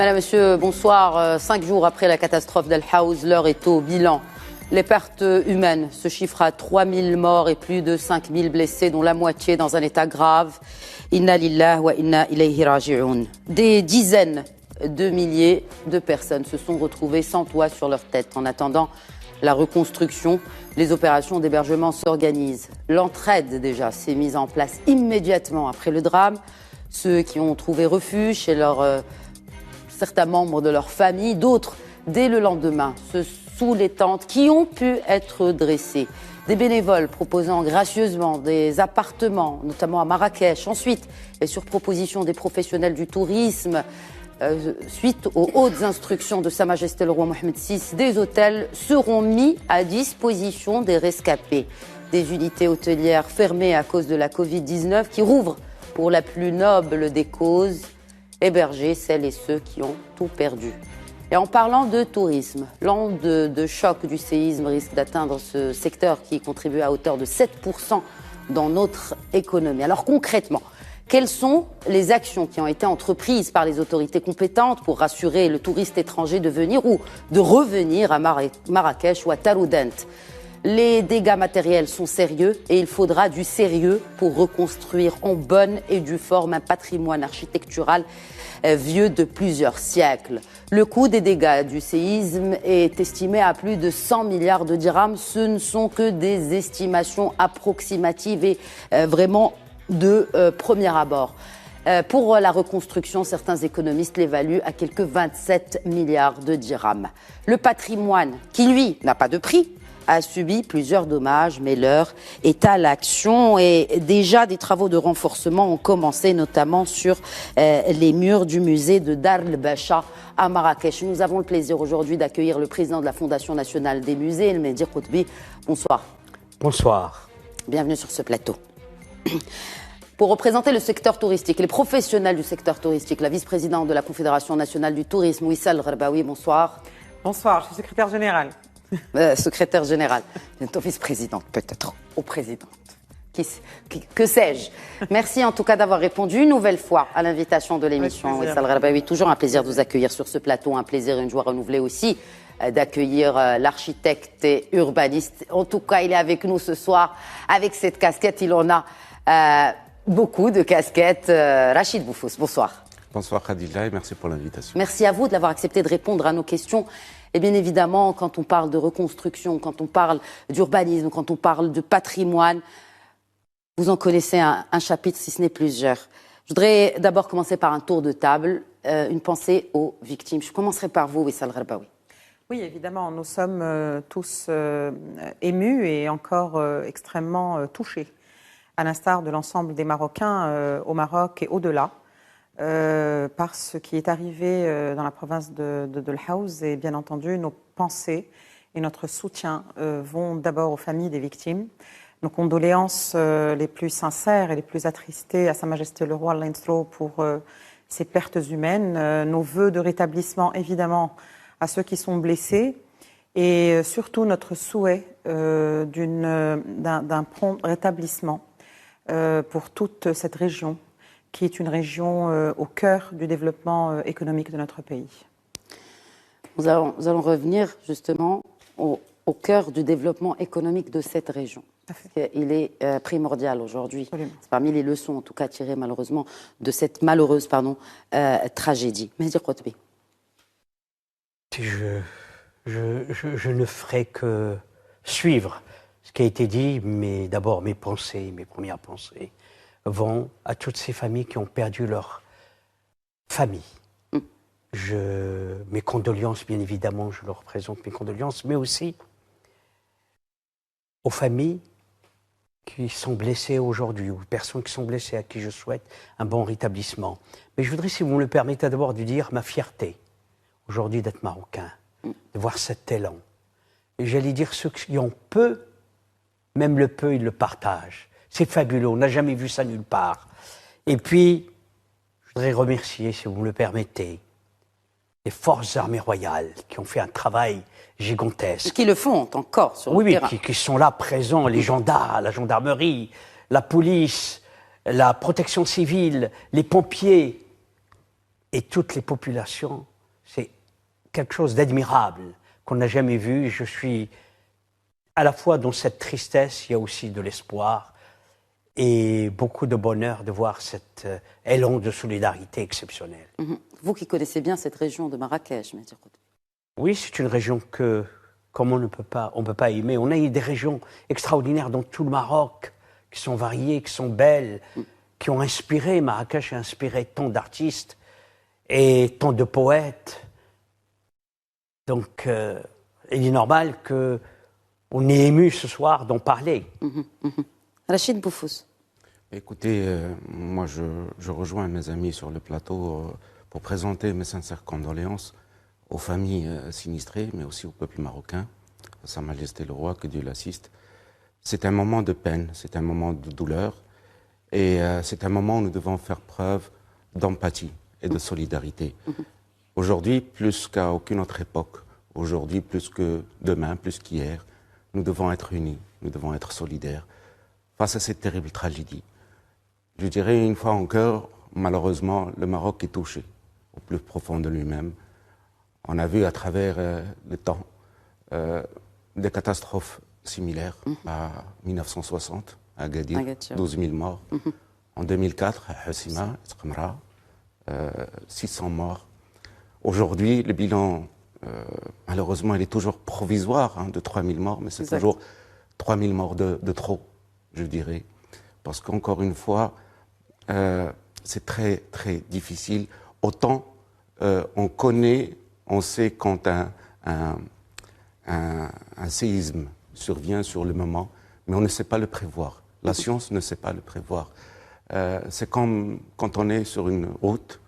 Madame, Monsieur, bonsoir. 5 jours après la catastrophe d'Al Haouz, l'heure est au bilan. Les pertes humaines se chiffrent à 3000 morts et plus de 5000 blessés, dont la moitié dans un état grave. Inna lillah wa inna ilayhi raji'un. Des dizaines de milliers de personnes se sont retrouvées sans toit sur leur tête. En attendant la reconstruction, les opérations d'hébergement s'organisent. L'entraide déjà s'est mise en place immédiatement après le drame. Ceux qui ont trouvé refuge chez certains membres de leur famille, d'autres dès le lendemain, sous les tentes qui ont pu être dressées. Des bénévoles proposant gracieusement des appartements, notamment à Marrakech. Ensuite, et sur proposition des professionnels du tourisme, suite aux hautes instructions de Sa Majesté le Roi Mohammed VI, des hôtels seront mis à disposition des rescapés. Des unités hôtelières fermées à cause de la Covid-19 qui rouvrent pour la plus noble des causes, héberger celles et ceux qui ont tout perdu. Et en parlant de tourisme, l'onde de choc du séisme risque d'atteindre ce secteur qui contribue à hauteur de 7% dans notre économie. Alors concrètement, quelles sont les actions qui ont été entreprises par les autorités compétentes pour rassurer le touriste étranger de venir ou de revenir à Marrakech ou à Taroudant? Les dégâts matériels sont sérieux et il faudra du sérieux pour reconstruire en bonne et due forme un patrimoine architectural vieux de plusieurs siècles. Le coût des dégâts du séisme est estimé à plus de 100 milliards de dirhams. Ce ne sont que des estimations approximatives et vraiment de premier abord. Pour la reconstruction, certains économistes l'évaluent à quelques 27 milliards de dirhams. Le patrimoine, qui lui n'a pas de prix, a subi plusieurs dommages, mais l'heure est à l'action et déjà des travaux de renforcement ont commencé, notamment sur les murs du musée de Dar el-Bacha à Marrakech. Nous avons le plaisir aujourd'hui d'accueillir le président de la Fondation nationale des musées, El Mehdi Qutbi. Bonsoir. Bonsoir. Bienvenue sur ce plateau. Pour représenter le secteur touristique, les professionnels du secteur touristique, la vice-présidente de la Confédération nationale du tourisme, Wissal Gherbaoui, bonsoir. Bonsoir, je suis secrétaire générale. Secrétaire générale, bientôt vice-présidente peut-être, ou présidente, que sais-je. Merci en tout cas d'avoir répondu une nouvelle fois à l'invitation de l'émission. Wissal Gherbaoui, toujours un plaisir de vous accueillir sur ce plateau, un plaisir et une joie renouvelée aussi d'accueillir l'architecte et urbaniste. En tout cas, il est avec nous ce soir avec cette casquette, il en a beaucoup de casquettes. Rachid Boufous, bonsoir. Bonsoir Khadija et merci pour l'invitation. Merci à vous de l'avoir accepté de répondre à nos questions. Et bien évidemment, quand on parle de reconstruction, quand on parle d'urbanisme, quand on parle de patrimoine, vous en connaissez un chapitre, si ce n'est plusieurs. Je voudrais d'abord commencer par un tour de table, une pensée aux victimes. Je commencerai par vous, Wissal Gherbaoui. Oui, évidemment, nous sommes tous émus et encore extrêmement touchés, à l'instar de l'ensemble des Marocains au Maroc et au-delà. Par ce qui est arrivé dans la province de Al Haouz, et bien entendu nos pensées et notre soutien vont d'abord aux familles des victimes. Nos condoléances les plus sincères et les plus attristées à Sa Majesté le Roi Leinstro pour ces pertes humaines. Nos vœux de rétablissement évidemment à ceux qui sont blessés et surtout notre souhait d'un prompt rétablissement pour toute cette région, qui est une région au cœur du développement économique de notre pays. Nous allons revenir justement au cœur du développement économique de cette région. Il est primordial aujourd'hui. C'est parmi les leçons, en tout cas, tirées malheureusement de cette malheureuse tragédie. Mehdi Qutbi. Je ne ferai que suivre ce qui a été dit, mais d'abord mes premières pensées vont à toutes ces familles qui ont perdu leur famille. Mes condoléances, bien évidemment, je leur présente mes condoléances, mais aussi aux familles qui sont blessées aujourd'hui, ou aux personnes qui sont blessées, à qui je souhaite un bon rétablissement. Mais je voudrais, si vous me le permettez, d'abord de dire ma fierté, aujourd'hui, d'être marocain, de voir cet élan. Et j'allais dire, ceux qui ont peu, même le peu, ils le partagent. C'est fabuleux, on n'a jamais vu ça nulle part. Et puis, je voudrais remercier, si vous me le permettez, les forces armées royales qui ont fait un travail gigantesque. Qui le font encore sur le terrain. Oui, qui sont là présents, les gendarmes, la gendarmerie, la police, la protection civile, les pompiers et toutes les populations C'est quelque chose d'admirable qu'on n'a jamais vu. Je suis à la fois dans cette tristesse, il y a aussi de l'espoir et beaucoup de bonheur de voir cet élan de solidarité exceptionnel. Vous qui connaissez bien cette région de Marrakech, Mehdi Khoudoui. Oui, c'est une région que, comme on ne peut pas aimer. On a eu des régions extraordinaires dans tout le Maroc, qui sont variées, qui sont belles, qui ont inspiré, Marrakech a inspiré tant d'artistes et tant de poètes. Donc, il est normal qu'on est ému ce soir d'en parler. Rachid Boufous. Écoutez, moi je rejoins mes amis sur le plateau pour présenter mes sincères condoléances aux familles sinistrées, mais aussi au peuple marocain, à Sa Majesté le Roi, que Dieu l'assiste. C'est un moment de peine, c'est un moment de douleur, et c'est un moment où nous devons faire preuve d'empathie et de solidarité. Aujourd'hui, plus qu'à aucune autre époque, aujourd'hui plus que demain, plus qu'hier, nous devons être unis, nous devons être solidaires face à cette terrible tragédie. Je dirais une fois encore, malheureusement, le Maroc est touché au plus profond de lui-même. On a vu à travers le temps des catastrophes similaires à 1960, à Agadir, 12 000 morts. En 2004, à Hossima, Tqemra, 600 morts. Aujourd'hui, le bilan, malheureusement, il est toujours provisoire, de 3 000 morts, mais c'est toujours 3 000 morts de trop, je dirais. Parce qu'encore une fois, c'est très, très difficile. Autant on connaît, on sait quand un séisme survient sur le moment, mais on ne sait pas le prévoir. La science ne sait pas le prévoir. C'est comme quand on est sur une route,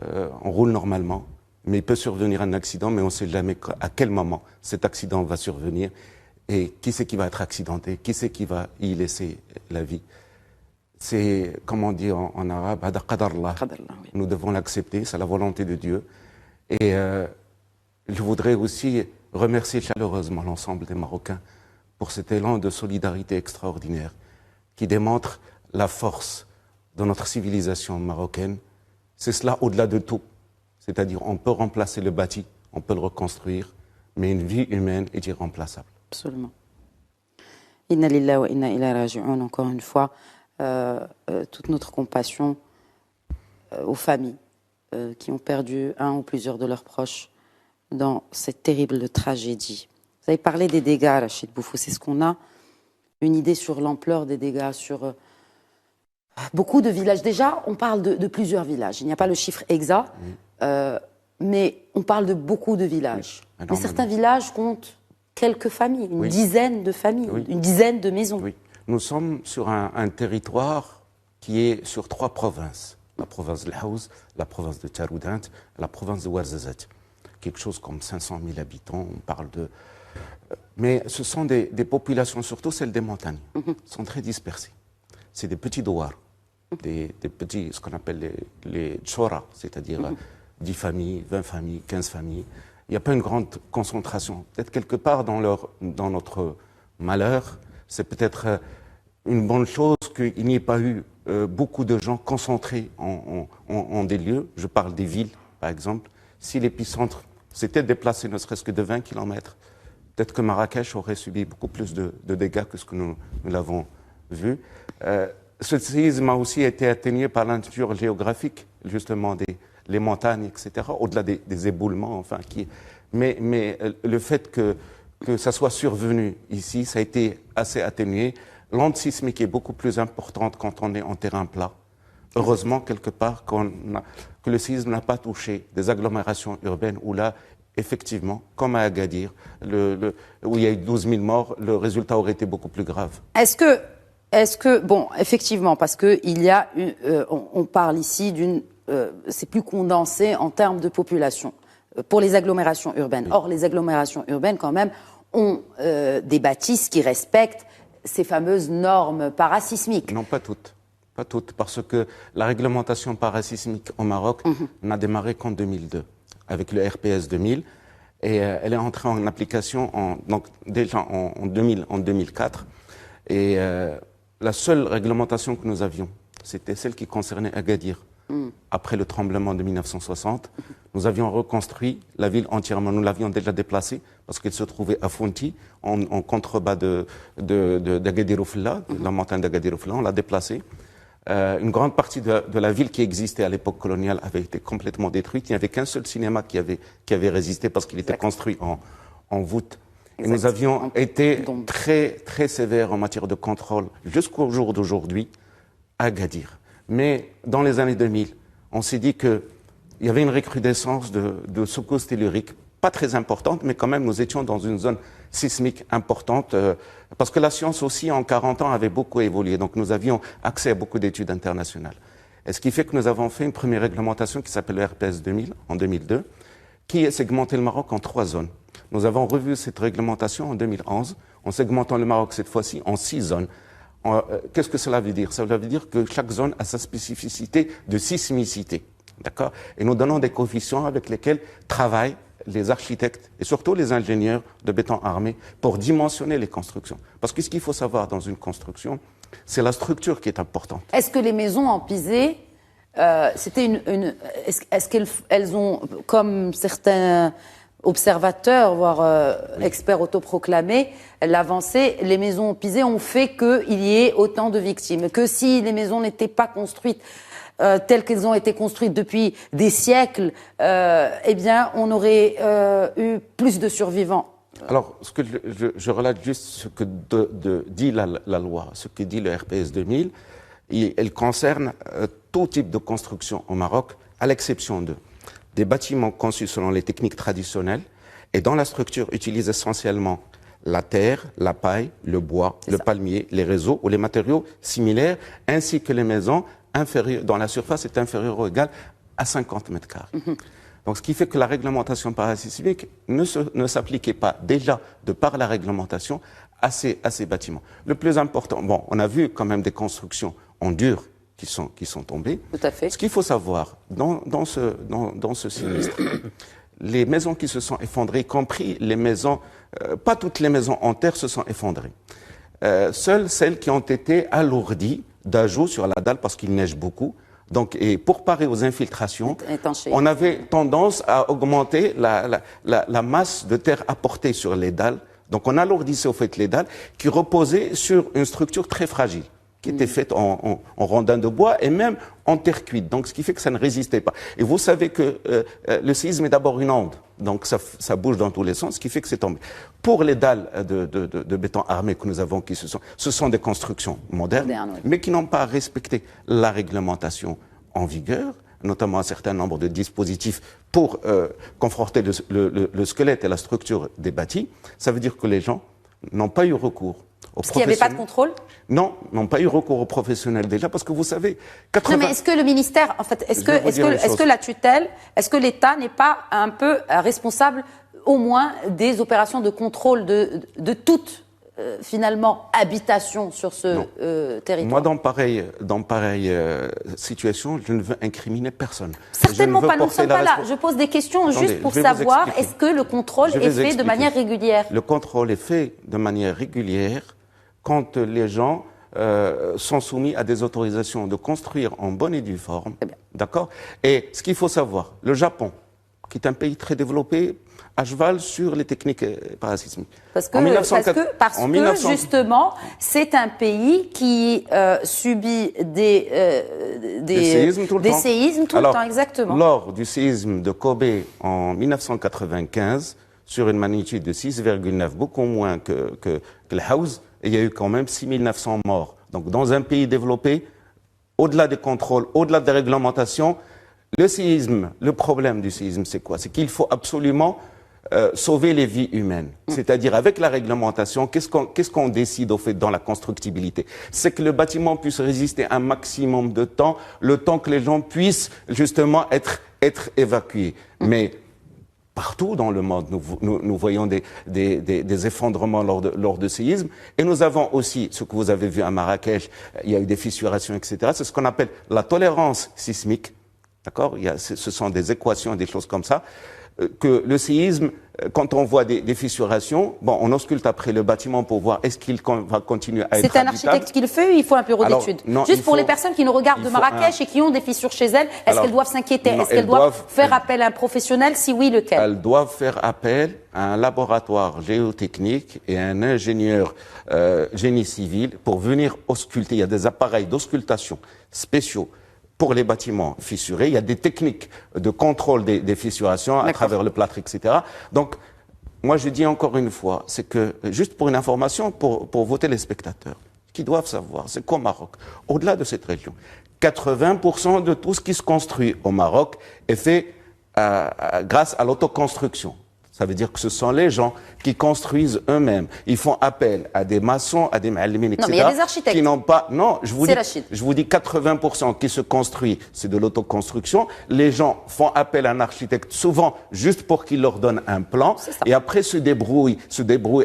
on roule normalement, mais il peut survenir un accident, mais on ne sait jamais à quel moment cet accident va survenir et qui c'est qui va être accidenté, qui c'est qui va y laisser la vie. C'est, comme on dit en arabe, hada qadarullah. Nous devons l'accepter, c'est la volonté de Dieu. Et je voudrais aussi remercier chaleureusement l'ensemble des Marocains pour cet élan de solidarité extraordinaire qui démontre la force de notre civilisation marocaine. C'est cela au-delà de tout. C'est-à-dire on peut remplacer le bâti, on peut le reconstruire, mais une vie humaine est irremplaçable. Absolument. Inna lillahi wa inna ilayhi raji'un, encore une fois, toute notre compassion aux familles qui ont perdu un ou plusieurs de leurs proches dans cette terrible tragédie. Vous avez parlé des dégâts, Rachid Boufous. Est-ce qu'on a une idée sur l'ampleur des dégâts sur beaucoup de villages? Déjà, on parle de plusieurs villages. Il n'y a pas le chiffre exact, mais on parle de beaucoup de villages. Oui, mais certains villages comptent quelques familles, une dizaine de familles, une dizaine de maisons. Oui. Nous sommes sur un territoire qui est sur 3 provinces. La province de l'Haouz, la province de Taroudant, la province de Ouarzazate. Quelque chose comme 500 000 habitants, on parle de... Mais ce sont des populations, surtout celles des montagnes, sont très dispersées. C'est des petits douars, des petits, ce qu'on appelle les tchora, c'est-à-dire 10 familles, 20 familles, 15 familles. Il n'y a pas une grande concentration. Peut-être quelque part dans notre malheur, c'est peut-être une bonne chose qu'il n'y ait pas eu beaucoup de gens concentrés en des lieux. Je parle des villes, par exemple. Si l'épicentre s'était déplacé ne serait-ce que de 20 km, peut-être que Marrakech aurait subi beaucoup plus de dégâts que ce que nous l'avons vu. Ce séisme a aussi été atténué par la nature géographique, justement, les montagnes, etc., au-delà des éboulements, enfin. Mais le fait que ça soit survenu ici, ça a été assez atténué. L'onde sismique est beaucoup plus importante quand on est en terrain plat. Heureusement, quelque part, que le séisme n'a pas touché des agglomérations urbaines où là, effectivement, comme à Agadir, où il y a eu 12 000 morts, le résultat aurait été beaucoup plus grave. Est-ce que, bon, effectivement, parce qu'il y a, on parle ici d'une, c'est plus condensé en termes de population pour les agglomérations urbaines. Oui. Or, les agglomérations urbaines, quand même, ont des bâtisses qui respectent ces fameuses normes parasismiques. Non, pas toutes. Pas toutes, parce que la réglementation parasismique au Maroc n'a démarré qu'en 2002, avec le RPS 2000, et elle est entrée en application donc déjà en 2004. Et la seule réglementation que nous avions, c'était celle qui concernait Agadir. après le tremblement de 1960, nous avions reconstruit la ville entièrement. Nous l'avions déjà déplacée parce qu'elle se trouvait à Fonti, en contrebas d'Agadir Oufella, de la montagne d'Agadir Oufella. On l'a déplacée. Une grande partie de la ville qui existait à l'époque coloniale avait été complètement détruite. Il n'y avait qu'un seul cinéma qui avait résisté parce qu'il était construit en voûte. Et nous avions été très, très sévères en matière de contrôle jusqu'au jour d'aujourd'hui à Agadir. Mais dans les années 2000, on s'est dit qu'il y avait une recrudescence de secousses telluriques, pas très importante, mais quand même nous étions dans une zone sismique importante, parce que la science aussi en 40 ans avait beaucoup évolué, donc nous avions accès à beaucoup d'études internationales. Et ce qui fait que nous avons fait une première réglementation qui s'appelle le RPS 2000 en 2002, qui a segmenté le Maroc en 3 zones. Nous avons revu cette réglementation en 2011, en segmentant le Maroc cette fois-ci en 6 zones. Qu'est-ce que cela veut dire? Ça veut dire que chaque zone a sa spécificité de sismicité. D'accord? Et nous donnons des coefficients avec lesquels travaillent les architectes et surtout les ingénieurs de béton armé pour dimensionner les constructions. Parce que ce qu'il faut savoir dans une construction, c'est la structure qui est importante. Est-ce que les maisons en pisé, c'était est-ce qu'elles ont, comme certains observateurs, voire experts autoproclamés, l'avancée, les maisons pisées ont fait qu'il y ait autant de victimes. Que si les maisons n'étaient pas construites telles qu'elles ont été construites depuis des siècles, eh bien, on aurait eu plus de survivants. Alors, ce que je relate juste ce que dit la loi, ce que dit le RPS 2000. Elle concerne tout type de construction au Maroc, à l'exception des bâtiments conçus selon les techniques traditionnelles et dont la structure utilise essentiellement la terre, la paille, le bois, le palmier, les réseaux ou les matériaux similaires, ainsi que les maisons dont la surface est inférieure ou égale à 50 mètres carrés. Donc, ce qui fait que la réglementation parasismique ne s'appliquait pas déjà de par la réglementation à ces bâtiments. Le plus important, bon, on a vu quand même des constructions en dur qui sont tombées. Tout à fait. Ce qu'il faut savoir dans ce sinistre, les maisons qui se sont effondrées, y compris les maisons, pas toutes les maisons en terre se sont effondrées. Seules celles qui ont été alourdies d'ajouts sur la dalle parce qu'il neige beaucoup. Donc, et pour parer aux infiltrations, on avait tendance à augmenter la masse de terre apportée sur les dalles. Donc, on alourdissait au fait les dalles qui reposaient sur une structure très fragile, qui était faite en rondins de bois et même en terre cuite. Donc, ce qui fait que ça ne résistait pas. Et vous savez que le séisme est d'abord une onde. Donc, ça bouge dans tous les sens, ce qui fait que c'est tombé. Pour les dalles de béton armé que nous avons, ce sont des constructions modernes, oui, mais qui n'ont pas respecté la réglementation en vigueur, notamment un certain nombre de dispositifs pour conforter le squelette et la structure des bâtis. Ça veut dire que les gens n'ont pas eu recours aux parce qu'il n'y avait pas de contrôle? Non, n'ont pas eu recours aux professionnels déjà, parce que vous savez... Non, mais est-ce que le ministère, en fait, est-ce que la tutelle, est-ce que l'État n'est pas un peu responsable, au moins, des opérations de contrôle de toute, finalement, habitation sur ce territoire? Moi, dans pareille situation, je ne veux incriminer personne. Certainement pas, nous ne sommes pas là. Je pose des questions juste pour savoir, est-ce que le contrôle est fait de manière régulière? Le contrôle est fait de manière régulière quand les gens sont soumis à des autorisations de construire en bonne et due forme. D'accord? Et ce qu'il faut savoir, le Japon, qui est un pays très développé, à cheval sur les techniques parasismiques. Parce que justement, c'est un pays qui subit des séismes tout le temps, exactement. Lors du séisme de Kobe en 1995, sur une magnitude de 6,9, beaucoup moins que le Haouz, il y a eu quand même 6900 morts. Donc, dans un pays développé, au-delà des contrôles, au-delà des réglementations, le problème du séisme, c'est quoi? C'est qu'il faut absolument sauver les vies humaines. C'est-à-dire, avec la réglementation, qu'est-ce qu'on décide au fait dans la constructibilité? C'est que le bâtiment puisse résister un maximum de temps, le temps que les gens puissent justement être évacués. Mais partout dans le monde, nous voyons des effondrements lors de séismes. Et nous avons aussi, ce que vous avez vu à Marrakech, il y a eu des fissurations, etc. C'est ce qu'on appelle la tolérance sismique. D'accord? Ce sont des équations, des choses comme ça, que le séisme quand on voit des fissurations, bon, on ausculte après le bâtiment pour voir est-ce qu'il va continuer à être C'est un habitable. architecte qui le fait ou il faut un bureau d'études? Juste pour les personnes qui nous regardent de Marrakech et qui ont des fissures chez elles, est-ce qu'elles doivent s'inquiéter? Est-ce qu'elles doivent faire appel à un professionnel? Si oui, lequel? Elles doivent faire appel à un laboratoire géotechnique et à un ingénieur génie civil pour venir ausculter. Il y a des appareils d'auscultation spéciaux pour les bâtiments fissurés. Il y a des techniques de contrôle des fissurations à travers le plâtre, etc. Donc, moi, je dis encore une fois, c'est que, juste pour une information, pour vos téléspectateurs, qui doivent savoir, c'est qu'au Maroc, au-delà de cette région, 80% de tout ce qui se construit au Maroc est fait grâce à l'autoconstruction. Ça veut dire que ce sont les gens qui construisent eux-mêmes. Ils font appel à des maçons, à des ma'allimines, etc. Non, mais il y a des architectes. Qui n'ont pas. Non, je vous dis 80% qui se construit, c'est de l'autoconstruction. Les gens font appel à un architecte souvent juste pour qu'il leur donne un plan. Et après se débrouillent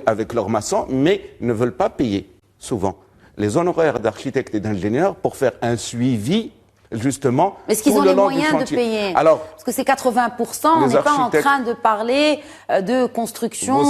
avec leurs maçons, mais ne veulent pas payer souvent les honoraires d'architectes et d'ingénieurs pour faire un suivi. Justement, est-ce qu'ils ont les moyens de payer? Alors, parce que c'est 80%, on n'est pas en train de parler de construction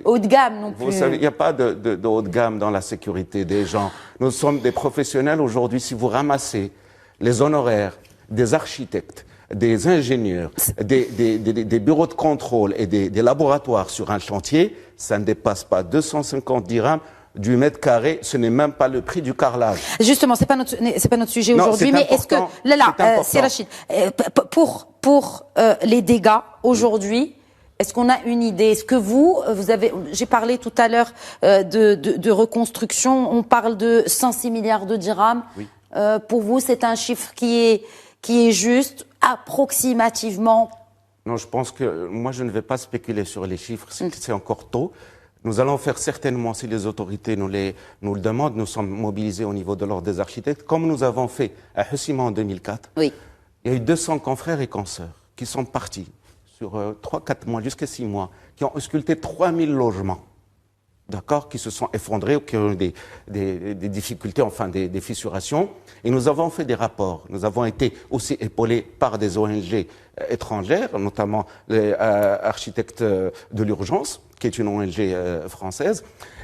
haut de gamme non plus. Vous savez, il n'y a pas de haut de gamme dans la sécurité des gens. Nous sommes des professionnels aujourd'hui. Si vous ramassez les honoraires des architectes, des ingénieurs, des bureaux de contrôle et des laboratoires sur un chantier, ça ne dépasse pas 250 dirhams du mètre carré, ce n'est même pas le prix du carrelage. Justement, c'est pas notre sujet aujourd'hui, mais est-ce que c'est Rachid, pour les dégâts aujourd'hui, est-ce qu'on a une idée? Est-ce que vous avez, j'ai parlé tout à l'heure de reconstruction, on parle de 106 milliards de dirhams. Oui. Pour vous, c'est un chiffre qui est juste, approximativement? Non, je pense que moi, je ne vais pas spéculer sur les chiffres, c'est encore tôt. Nous allons faire certainement, si les autorités nous le demandent, nous sommes mobilisés au niveau de l'ordre des architectes, comme nous avons fait à Hussima en 2004. Oui. Il y a eu 200 confrères et consoeurs qui sont partis sur 3-4 mois, jusqu'à 6 mois, qui ont ausculté 3000 logements, d'accord, qui se sont effondrés ou qui ont eu des difficultés, enfin des fissurations. Et nous avons fait des rapports. Nous avons été aussi épaulés par des ONG étrangères, notamment les architectes de l'urgence, qui est une ONG française,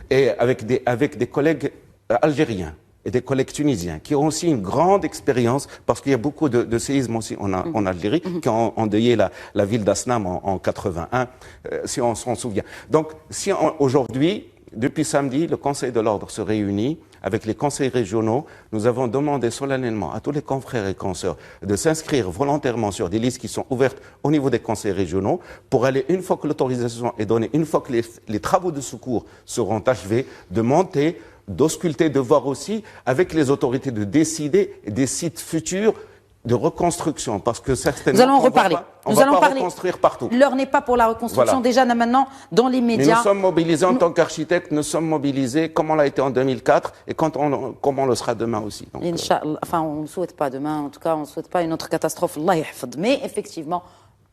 et avec des collègues algériens et des collègues tunisiens, qui ont aussi une grande expérience, parce qu'il y a beaucoup de séismes aussi en Algérie, qui ont endeuillé la ville d'Asnam en 81, si on s'en souvient. Donc, si aujourd'hui, depuis samedi, le Conseil de l'Ordre se réunit avec les conseils régionaux. Nous avons demandé solennellement à tous les confrères et consoeurs de s'inscrire volontairement sur des listes qui sont ouvertes au niveau des conseils régionaux pour aller, une fois que l'autorisation est donnée, une fois que les travaux de secours seront achevés, de monter, d'ausculter, de voir aussi avec les autorités de décider des sites futurs de reconstruction, parce que certainement... Nous allons reparler. On va pas reconstruire partout. L'heure n'est pas pour la reconstruction. Voilà. Déjà, maintenant, dans les médias... Mais nous sommes mobilisés en tant qu'architectes, nous sommes mobilisés comme on l'a été en 2004 et comme on le sera demain aussi. Donc, Inch'Allah. Enfin, on ne souhaite pas demain, en tout cas, on ne souhaite pas une autre catastrophe. Allah yahfad. Mais effectivement,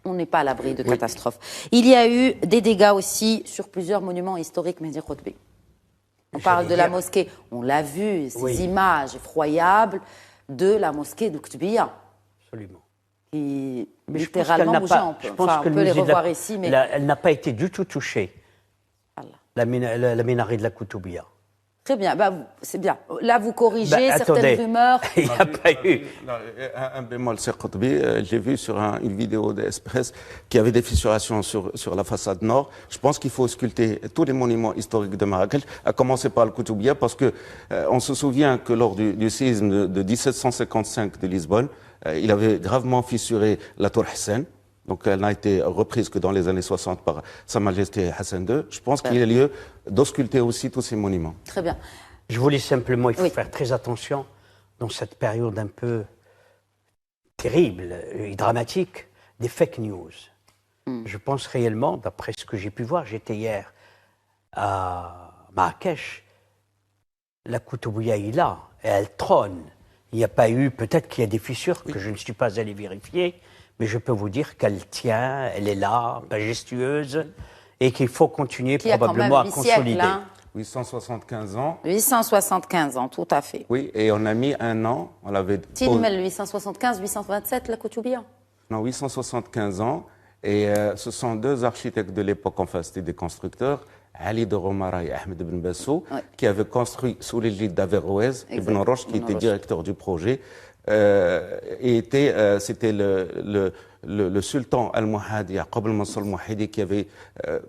on n'est pas à l'abri de catastrophes. Il y a eu des dégâts aussi sur plusieurs monuments historiques, Mehdi Khotbi. On parle de la mosquée. On l'a vu, ces images effroyables de la mosquée de Koutoubia. Absolument. Qui littéralement bougée. On peut les revoir ici, mais... Elle n'a pas été du tout touchée, la minaret de la Koutoubia. Très bien, c'est bien. Là, vous corrigez certaines rumeurs. Il n'y a pas eu... Un bémol, c'est Khotbi. J'ai vu sur une vidéo d'Express qu'il y avait des fissurations sur la façade nord. Je pense qu'il faut ausculter tous les monuments historiques de Marrakech, à commencer par le Koutoubia, parce que on se souvient que lors du séisme de 1755 de Lisbonne, il avait gravement fissuré la tour Hassan. Donc, elle n'a été reprise que dans les années 60 par Sa Majesté Hassan II. Je pense qu'il y a lieu d'ausculter aussi tous ces monuments. Très bien. Je voulais simplement, il faut faire très attention dans cette période un peu terrible et dramatique des fake news. Je pense réellement, d'après ce que j'ai pu voir, j'étais hier à Marrakech, la Koutoubia est là, et elle trône. Il n'y a pas eu, peut-être qu'il y a des fissures que je ne suis pas allé vérifier, mais je peux vous dire qu'elle tient, elle est là, majestueuse, et qu'il faut continuer probablement à consolider. 875 ans. 875 ans, tout à fait. Oui, et on a mis un an, on l'avait... Tilmel, 875, 827, la Koutoubia. Non, 875 ans, Et ce sont deux architectes de l'époque, enfin c'était des constructeurs, Ali de Romara et Ahmed Ben Bassou, qui avaient construit sous l'égide d'Averroès, Ibn Roche, qui était directeur du projet, et c'était le sultan al-Muhadi, Yaqub al-Mansur al-Muhadi, qui avait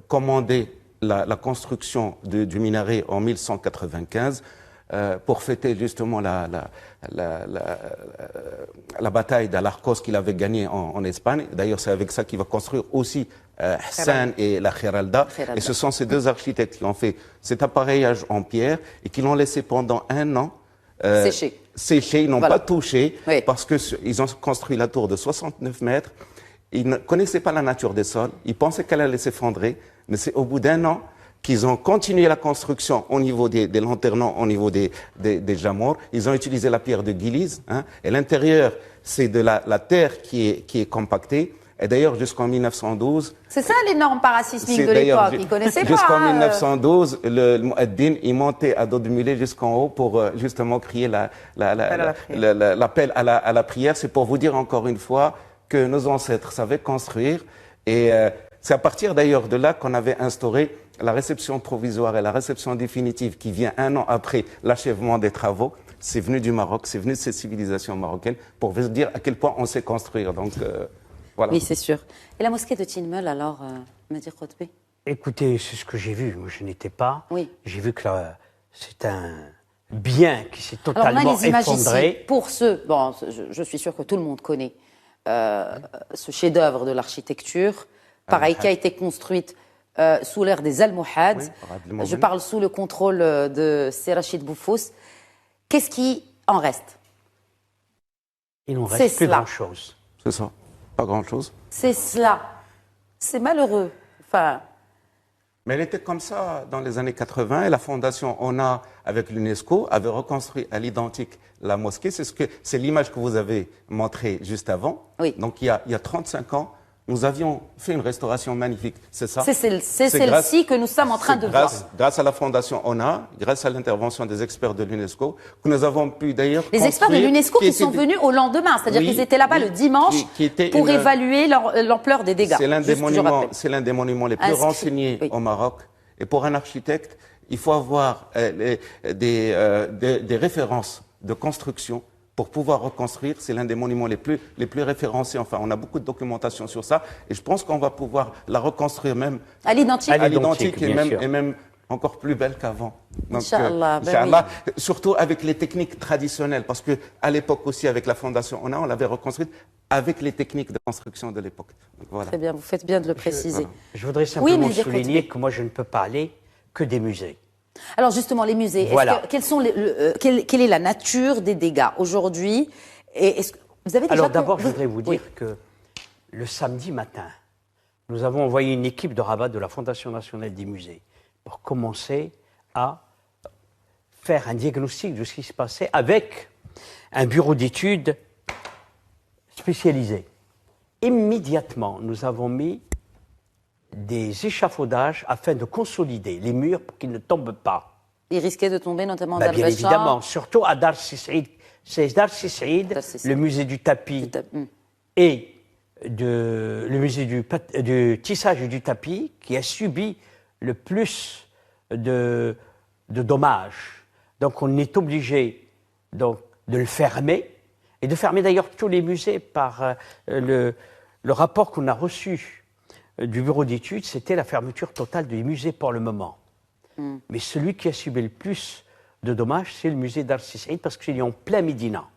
commandé la construction du minaret en 1195 pour fêter justement la bataille d'Alarcos qu'il avait gagnée en Espagne. D'ailleurs, c'est avec ça qu'il va construire aussi Hassan et la Giralda. Et ce sont ces deux architectes qui ont fait cet appareillage en pierre et qui l'ont laissé pendant un an sécher. Ils n'ont pas touché parce qu'ils ont construit la tour de 69 mètres. Ils ne connaissaient pas la nature des sols. Ils pensaient qu'elle allait s'effondrer. Mais c'est au bout d'un an qu'ils ont continué la construction au niveau des lanternons, au niveau des jamours. Ils ont utilisé la pierre de Guilise. Et l'intérieur, c'est de la terre qui est compactée. Et d'ailleurs, jusqu'en 1912... C'est ça les normes parasismiques de l'époque, ils ne connaissaient pas. Jusqu'en 1912, le Mouaddin, il montait à dos de mulet jusqu'en haut pour justement crier l'appel à la prière. C'est pour vous dire encore une fois que nos ancêtres savaient construire. Et c'est à partir d'ailleurs de là qu'on avait instauré la réception provisoire et la réception définitive qui vient un an après l'achèvement des travaux. C'est venu du Maroc, c'est venu de ces civilisations marocaines pour vous dire à quel point on sait construire. Donc... Voilà. Oui, c'est sûr. Et la mosquée de Tinmel, alors, Mehdi Khotbi? Écoutez, c'est ce que j'ai vu. Moi, je n'étais pas. Oui. J'ai vu que c'est un bien qui s'est totalement alors, on a les images effondré. Ici, pour ceux, bon, je suis sûre que tout le monde connaît ce chef-d'œuvre de l'architecture, pareil, qui a été construite sous l'ère des Almohades. Oui, je parle sous le contrôle de Rachid Boufous. Qu'est-ce qui en reste? Il n'en reste plus grand-chose. C'est ça. Pas grand-chose. C'est cela. C'est malheureux. Enfin... Mais elle était comme ça dans les années 80 et la fondation ONA avec l'UNESCO avait reconstruit à l'identique la mosquée. C'est l'image que vous avez montrée juste avant. Oui. Donc il y a 35 ans, nous avions fait une restauration magnifique. C'est ça. C'est celle-ci que nous sommes en train de voir. Grâce à la fondation ONA, grâce à l'intervention des experts de l'UNESCO, que nous avons pu d'ailleurs les experts de l'UNESCO qui sont venus au lendemain, c'est-à-dire qu'ils étaient là-bas le dimanche pour évaluer l'ampleur des dégâts. C'est l'un des monuments les plus renseignés au Maroc. Et pour un architecte, il faut avoir des références de construction pour pouvoir reconstruire. C'est l'un des monuments les plus référencés. Enfin, on a beaucoup de documentation sur ça. Et je pense qu'on va pouvoir la reconstruire même à l'identique. Et même encore plus belle qu'avant. Inch'Allah. Oui. Surtout avec les techniques traditionnelles. Parce qu'à l'époque aussi, avec la Fondation ONA, on l'avait reconstruite avec les techniques de construction de l'époque. Voilà. Très bien, vous faites bien de le préciser. Je voudrais simplement souligner que moi, je ne peux parler que des musées. Alors justement, les musées, voilà. Quelle est la nature des dégâts aujourd'hui? Vous avez déjà Alors d'abord, je voudrais vous dire que le samedi matin, nous avons envoyé une équipe de Rabat de la Fondation nationale des musées pour commencer à faire un diagnostic de ce qui se passait avec un bureau d'études spécialisé. Immédiatement, nous avons mis des échafaudages afin de consolider les murs pour qu'ils ne tombent pas. Ils risquaient de tomber notamment dans bien évidemment, surtout à Dar Sissaïd. C'est Dar Sissaïd, le musée du tapis et le musée du tissage et du tapis qui a subi le plus de dommages. Donc on est obligé de le fermer et de fermer d'ailleurs tous les musées par le rapport qu'on a reçu du bureau d'études, c'était la fermeture totale des musées pour le moment. Mais celui qui a subi le plus de dommages, c'est le musée Dar Sissaïd parce qu'il est en plein Médina.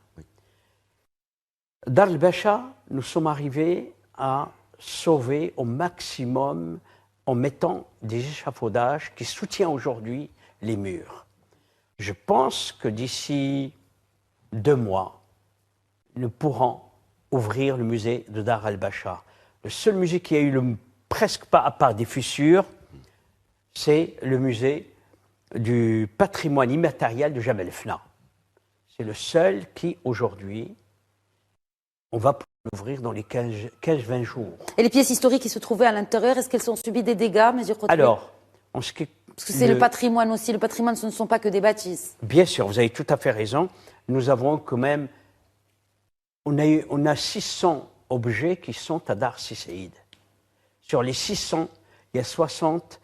Dar el-Bacha, nous sommes arrivés à sauver au maximum en mettant des échafaudages qui soutiennent aujourd'hui les murs. Je pense que d'ici 2 mois, nous pourrons ouvrir le musée de Dar el-Bacha. Le seul musée qui a eu presque pas à part des fissures, c'est le musée du patrimoine immatériel de Jebel Fna. C'est le seul qui, aujourd'hui, on va l'ouvrir dans les 15-20 jours. Et les pièces historiques qui se trouvaient à l'intérieur, est-ce qu'elles ont subi des dégâts, M. Khotbi? Alors, parce que c'est le patrimoine aussi. Le patrimoine, ce ne sont pas que des bâtisses. Bien sûr, vous avez tout à fait raison. Nous avons quand même... On a 600 objets qui sont à Dar Sissaïd. Sur les 600, il y a 60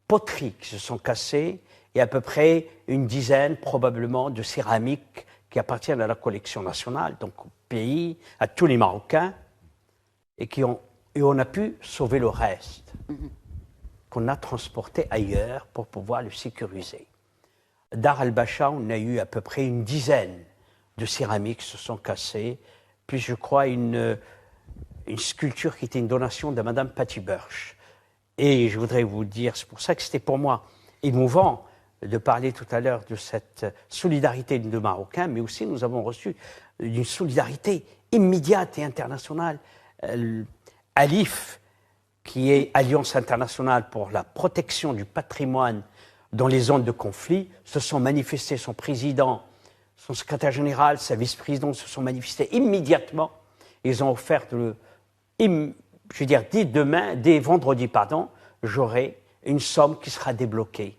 poteries qui se sont cassées et à peu près une dizaine probablement de céramiques qui appartiennent à la collection nationale, donc au pays, à tous les Marocains, et on a pu sauver le reste, qu'on a transporté ailleurs pour pouvoir le sécuriser. Dar al-Bacha, on a eu à peu près une dizaine de céramiques qui se sont cassées, puis je crois une sculpture qui était une donation de Madame Patty Birch. Et je voudrais vous dire, c'est pour ça que c'était pour moi émouvant de parler tout à l'heure de cette solidarité de Marocains, mais aussi nous avons reçu une solidarité immédiate et internationale. ALIF, qui est Alliance internationale pour la protection du patrimoine dans les zones de conflit, se sont manifestés, son président, son secrétaire général, sa vice-présidente se sont manifestés immédiatement. Ils ont offert, dès vendredi, j'aurai une somme qui sera débloquée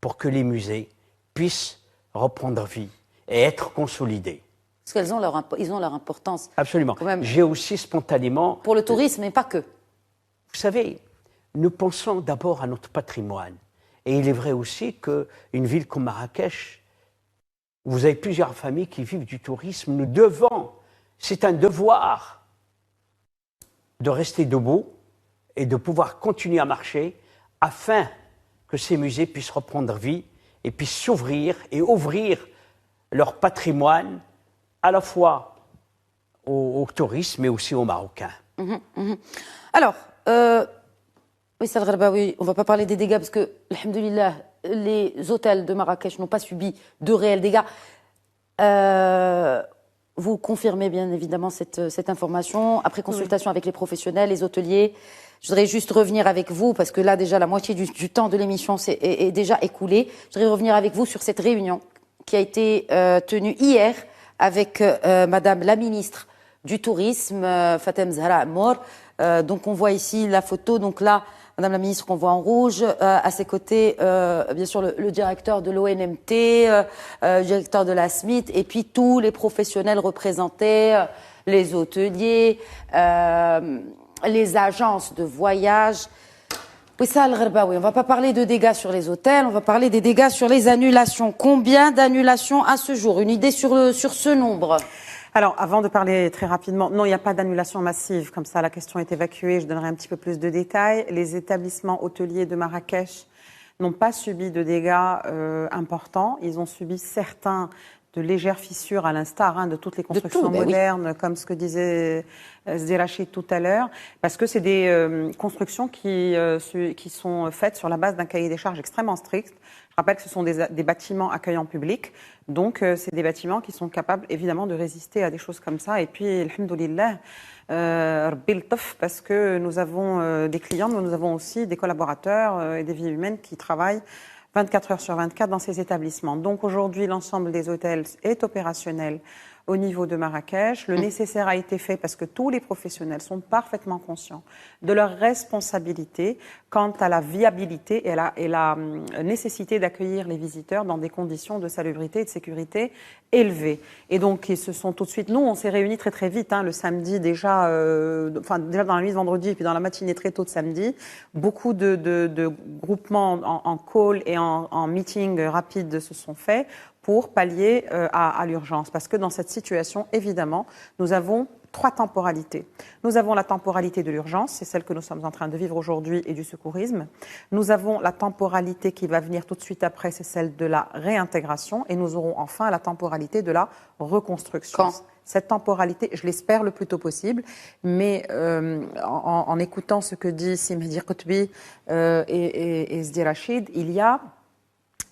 pour que les musées puissent reprendre vie et être consolidés. Parce qu'ils ont leur importance. Absolument. Quand même. J'ai aussi spontanément... Pour le tourisme, mais pas que. Vous savez, nous pensons d'abord à notre patrimoine. Et il est vrai aussi qu'une ville comme Marrakech, où vous avez plusieurs familles qui vivent du tourisme, nous devons, c'est un devoir, de rester debout et de pouvoir continuer à marcher afin que ces musées puissent reprendre vie et puissent s'ouvrir et ouvrir leur patrimoine à la fois au tourisme mais aussi aux Marocains. Alors, Wissal Gharbaoui, on ne va pas parler des dégâts parce que, alhamdoulilah, les hôtels de Marrakech n'ont pas subi de réels dégâts. Vous confirmez bien évidemment cette information. Après consultation avec les professionnels, les hôteliers, je voudrais juste revenir avec vous, parce que là déjà la moitié du temps de l'émission est déjà écoulé. Je voudrais revenir avec vous sur cette réunion qui a été tenue hier avec Madame la ministre du Tourisme, Fatem Zahra Amour. Donc on voit ici la photo, donc là, Madame la ministre qu'on voit en rouge, à ses côtés, bien sûr, le directeur de l'ONMT, le directeur de la SMIT, et puis tous les professionnels représentés, les hôteliers, les agences de voyage. Wissal Gharbaoui, on ne va pas parler de dégâts sur les hôtels, on va parler des dégâts sur les annulations. Combien d'annulations à ce jour? Une idée sur ce nombre? Alors, avant de parler très rapidement, non, il n'y a pas d'annulation massive. Comme ça, la question est évacuée. Je donnerai un petit peu plus de détails. Les établissements hôteliers de Marrakech n'ont pas subi de dégâts importants. Ils ont subi certains de légères fissures, à l'instar de toutes les constructions modernes, comme ce que disait Sderachid tout à l'heure, parce que c'est des constructions qui sont faites sur la base d'un cahier des charges extrêmement strict. Je rappelle que ce sont des bâtiments accueillants publics, donc c'est des bâtiments qui sont capables évidemment de résister à des choses comme ça. Et puis, alhamdoulilah, Rabbil Taf, parce que nous avons des clients, mais nous avons aussi des collaborateurs et des vies humaines qui travaillent 24 heures sur 24 dans ces établissements. Donc aujourd'hui, l'ensemble des hôtels est opérationnel au niveau de Marrakech. Le nécessaire a été fait parce que tous les professionnels sont parfaitement conscients de leur responsabilité quant à la viabilité et la nécessité d'accueillir les visiteurs dans des conditions de salubrité et de sécurité élevées. Et donc, ils se sont tout de suite... Nous, on s'est réunis très très vite, le samedi déjà, déjà dans la nuit de vendredi et puis dans la matinée très tôt de samedi. Beaucoup de groupements en call et en meeting rapide se sont faits pour pallier à l'urgence. Parce que dans cette situation, évidemment, nous avons 3 temporalités. Nous avons la temporalité de l'urgence, c'est celle que nous sommes en train de vivre aujourd'hui, et du secourisme. Nous avons la temporalité qui va venir tout de suite après, c'est celle de la réintégration. Et nous aurons enfin la temporalité de la reconstruction. Quand ? Cette temporalité, je l'espère le plus tôt possible, mais en écoutant ce que dit Simhedi Qutbi et Sderachid, il y a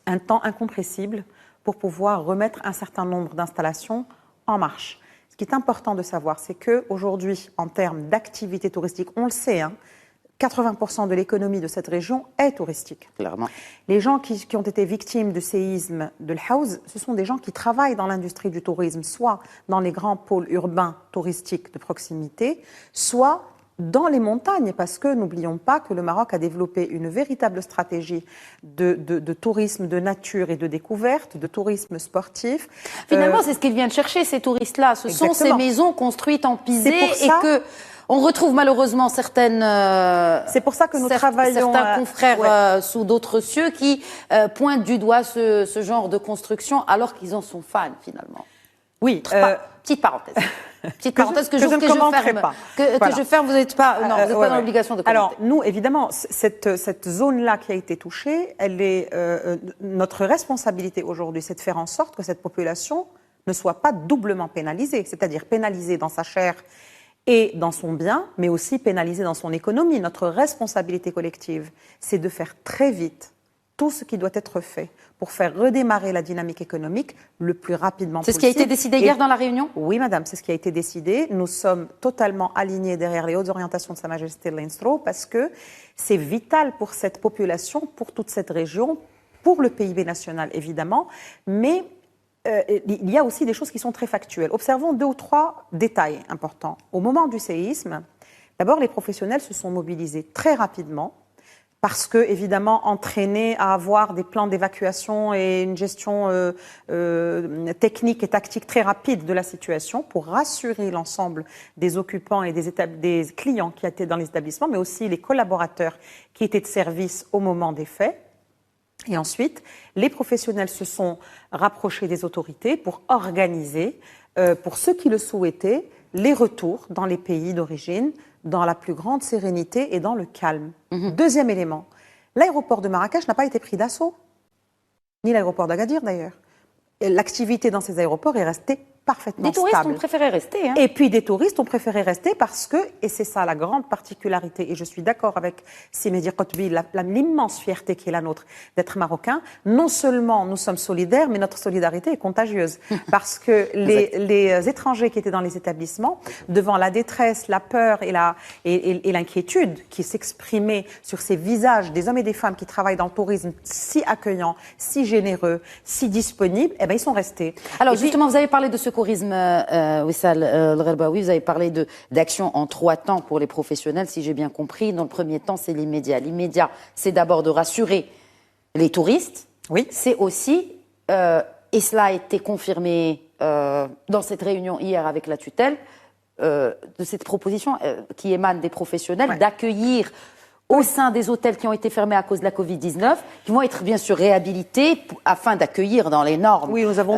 un temps incompressible pour pouvoir remettre un certain nombre d'installations en marche. Ce qui est important de savoir, c'est qu'aujourd'hui, en termes d'activité touristique, on le sait, 80% de l'économie de cette région est touristique. Clairement. Les gens qui ont été victimes du séisme de l'Haouz, ce sont des gens qui travaillent dans l'industrie du tourisme, soit dans les grands pôles urbains touristiques de proximité, soit dans les montagnes, parce que n'oublions pas que le Maroc a développé une véritable stratégie de tourisme de nature et de découverte, de tourisme sportif. Finalement, c'est ce qu'ils viennent chercher, ces touristes-là. Ce sont ces maisons construites en pisé et que On retrouve malheureusement certaines. C'est pour ça que nous travaillons. Certains confrères sous d'autres cieux qui pointent du doigt ce genre de construction alors qu'ils en sont fans finalement. Oui. Petite parenthèse. Petite parenthèse que je ne commenterai pas. Que je ferme, vous n'êtes pas, vous pas dans l'obligation de commenter. Alors, nous, évidemment, cette zone-là qui a été touchée, elle est, notre responsabilité aujourd'hui, c'est de faire en sorte que cette population ne soit pas doublement pénalisée, c'est-à-dire pénalisée dans sa chair et dans son bien, mais aussi pénalisée dans son économie. Notre responsabilité collective, c'est de faire très vite tout ce qui doit être fait pour faire redémarrer la dynamique économique le plus rapidement possible. C'est ce qui a été décidé hier dans la réunion ? Oui, madame, c'est ce qui a été décidé. Nous sommes totalement alignés derrière les hautes orientations de Sa Majesté Leinstro parce que c'est vital pour cette population, pour toute cette région, pour le PIB national évidemment, mais il y a aussi des choses qui sont très factuelles. Observons 2 ou 3 détails importants. Au moment du séisme, d'abord les professionnels se sont mobilisés très rapidement parce que, évidemment, entraînés à avoir des plans d'évacuation et une gestion technique et tactique très rapide de la situation pour rassurer l'ensemble des occupants et des clients qui étaient dans les établissements, mais aussi les collaborateurs qui étaient de service au moment des faits. Et ensuite, les professionnels se sont rapprochés des autorités pour organiser, pour ceux qui le souhaitaient, les retours dans les pays d'origine, dans la plus grande sérénité et dans le calme. Deuxième élément, l'aéroport de Marrakech n'a pas été pris d'assaut, ni l'aéroport d'Agadir d'ailleurs. L'activité dans ces aéroports est restée parfaitement stable. Des touristes ont préféré rester. Hein. Et puis des touristes ont préféré rester parce que, et c'est ça la grande particularité, et je suis d'accord avec Simédir Kotbi, l'immense fierté qui est la nôtre d'être marocain, non sellement nous sommes solidaires, mais notre solidarité est contagieuse. Parce que les étrangers qui étaient dans les établissements, devant la détresse, la peur et l'inquiétude qui s'exprimaient sur ces visages des hommes et des femmes qui travaillent dans le tourisme si accueillants, si généreux, si disponibles, eh ben, ils sont restés. Alors justement, vous avez parlé de secourisme, Wissal El-Gherbaoui, vous avez parlé d'action en 3 temps pour les professionnels, si j'ai bien compris. Dans le premier temps, c'est l'immédiat. L'immédiat, c'est d'abord de rassurer les touristes. Oui. C'est aussi, et cela a été confirmé dans cette réunion hier avec la tutelle, de cette proposition qui émane des professionnels, d'accueillir au sein des hôtels qui ont été fermés à cause de la Covid-19, qui vont être bien sûr réhabilités afin d'accueillir dans les normes, oui, nous avons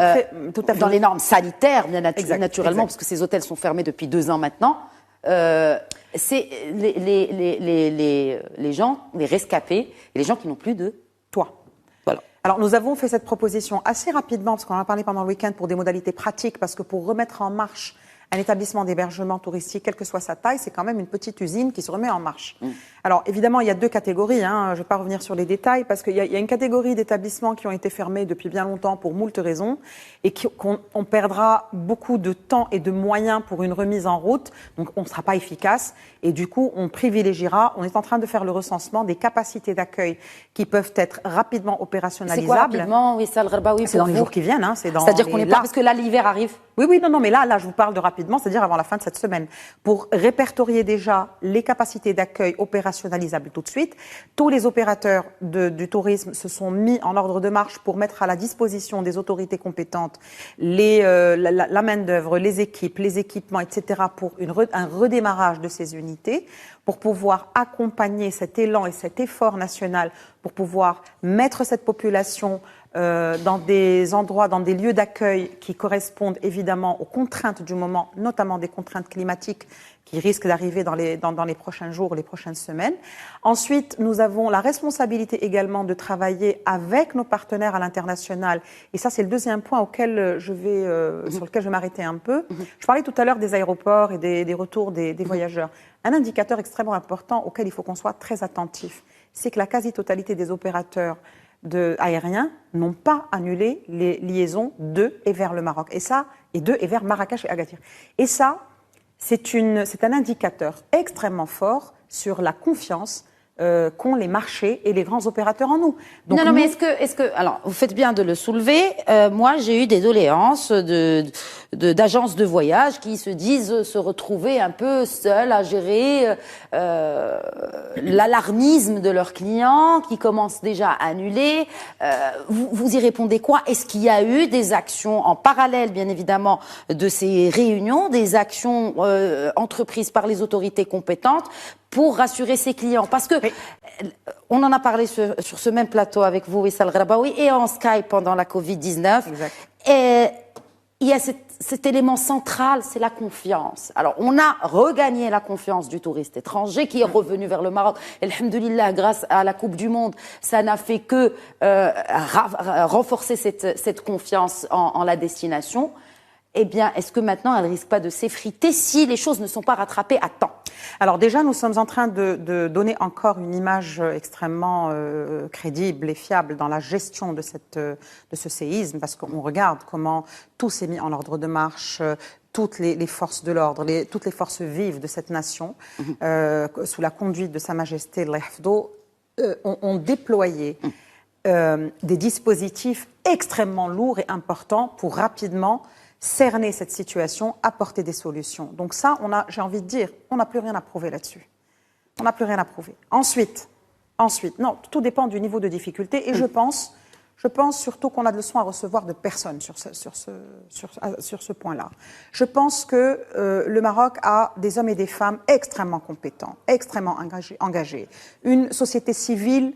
tout à fait dans les normes sanitaires, bien naturellement, parce que ces hôtels sont fermés depuis 2 ans maintenant. C'est les gens, les rescapés, et les gens qui n'ont plus de toit. Voilà. Alors nous avons fait cette proposition assez rapidement, parce qu'on en a parlé pendant le week-end pour des modalités pratiques, parce que pour remettre en marche un établissement d'hébergement touristique, quelle que soit sa taille, c'est quand même une petite usine qui se remet en marche. Alors, évidemment, il y a 2 catégories. Hein. Je ne vais pas revenir sur les détails parce qu'il y a une catégorie d'établissements qui ont été fermés depuis bien longtemps pour moult raisons et qu'on perdra beaucoup de temps et de moyens pour une remise en route. Donc, on ne sera pas efficace et du coup, on privilégiera. On est en train de faire le recensement des capacités d'accueil qui peuvent être rapidement opérationnalisables. C'est quoi rapidement, Wissal El-Gherbaoui? C'est dans les jours qui viennent. Hein. C'est-à-dire qu'on n'est pas... Parce que là, l'hiver arrive. Oui, non, mais là, je vous parle de rapidement, c'est-à-dire avant la fin de cette semaine, pour répertorier déjà les capacités d'accueil opérationnalisables tout de suite. Tous les opérateurs du tourisme se sont mis en ordre de marche pour mettre à la disposition des autorités compétentes la main-d'œuvre, les équipes, les équipements, etc., pour un redémarrage de ces unités, pour pouvoir accompagner cet élan et cet effort national, pour pouvoir mettre cette population dans des endroits, dans des lieux d'accueil qui correspondent évidemment aux contraintes du moment, notamment des contraintes climatiques qui risquent d'arriver dans les prochains jours, les prochaines semaines. Ensuite, nous avons la responsabilité également de travailler avec nos partenaires à l'international. Et ça, c'est le deuxième point auquel sur lequel je vais m'arrêter un peu. Je parlais tout à l'heure des aéroports et des retours des voyageurs. Un indicateur extrêmement important auquel il faut qu'on soit très attentif, c'est que la quasi-totalité des opérateurs aériens n'ont pas annulé les liaisons de et vers le Maroc. Et vers Marrakech et Agadir. Et ça, c'est un indicateur extrêmement fort sur la confiance qu'ont les marchés et les grands opérateurs en nous. Donc, non, mais alors, vous faites bien de le soulever. Moi, j'ai eu des doléances d'agences de voyage qui se disent se retrouver un peu seules à gérer l'alarmisme de leurs clients qui commencent déjà à annuler. Vous y répondez quoi? Est-ce qu'il y a eu des actions en parallèle, bien évidemment, de ces réunions, des actions entreprises par les autorités compétentes pour rassurer ses clients? Parce que on en a parlé sur ce même plateau avec vous, Wissal Gharbaoui, et en Skype pendant la Covid-19. Exact. Et il y a cet élément central, c'est la confiance. Alors, on a regagné la confiance du touriste étranger qui est revenu vers le Maroc. Et alhamdoulilah, grâce à la Coupe du Monde, ça n'a fait que renforcer cette confiance en la destination. Eh bien, est-ce que maintenant, elle ne risque pas de s'effriter si les choses ne sont pas rattrapées à temps? Alors déjà, nous sommes en train de donner encore une image extrêmement crédible et fiable dans la gestion de ce séisme, parce qu'on regarde comment tout s'est mis en ordre de marche, toutes les forces de l'ordre, toutes les forces vives de cette nation, sous la conduite de Sa Majesté Allah Yahfadho, ont déployé des dispositifs extrêmement lourds et importants pour rapidement cerner cette situation, apporter des solutions. Donc ça, j'ai envie de dire, on n'a plus rien à prouver là-dessus. On n'a plus rien à prouver. Ensuite, non, tout dépend du niveau de difficulté. Et je pense surtout qu'on a de leçons à recevoir de personne sur ce point-là. Je pense que le Maroc a des hommes et des femmes extrêmement compétents, extrêmement engagés. Une société civile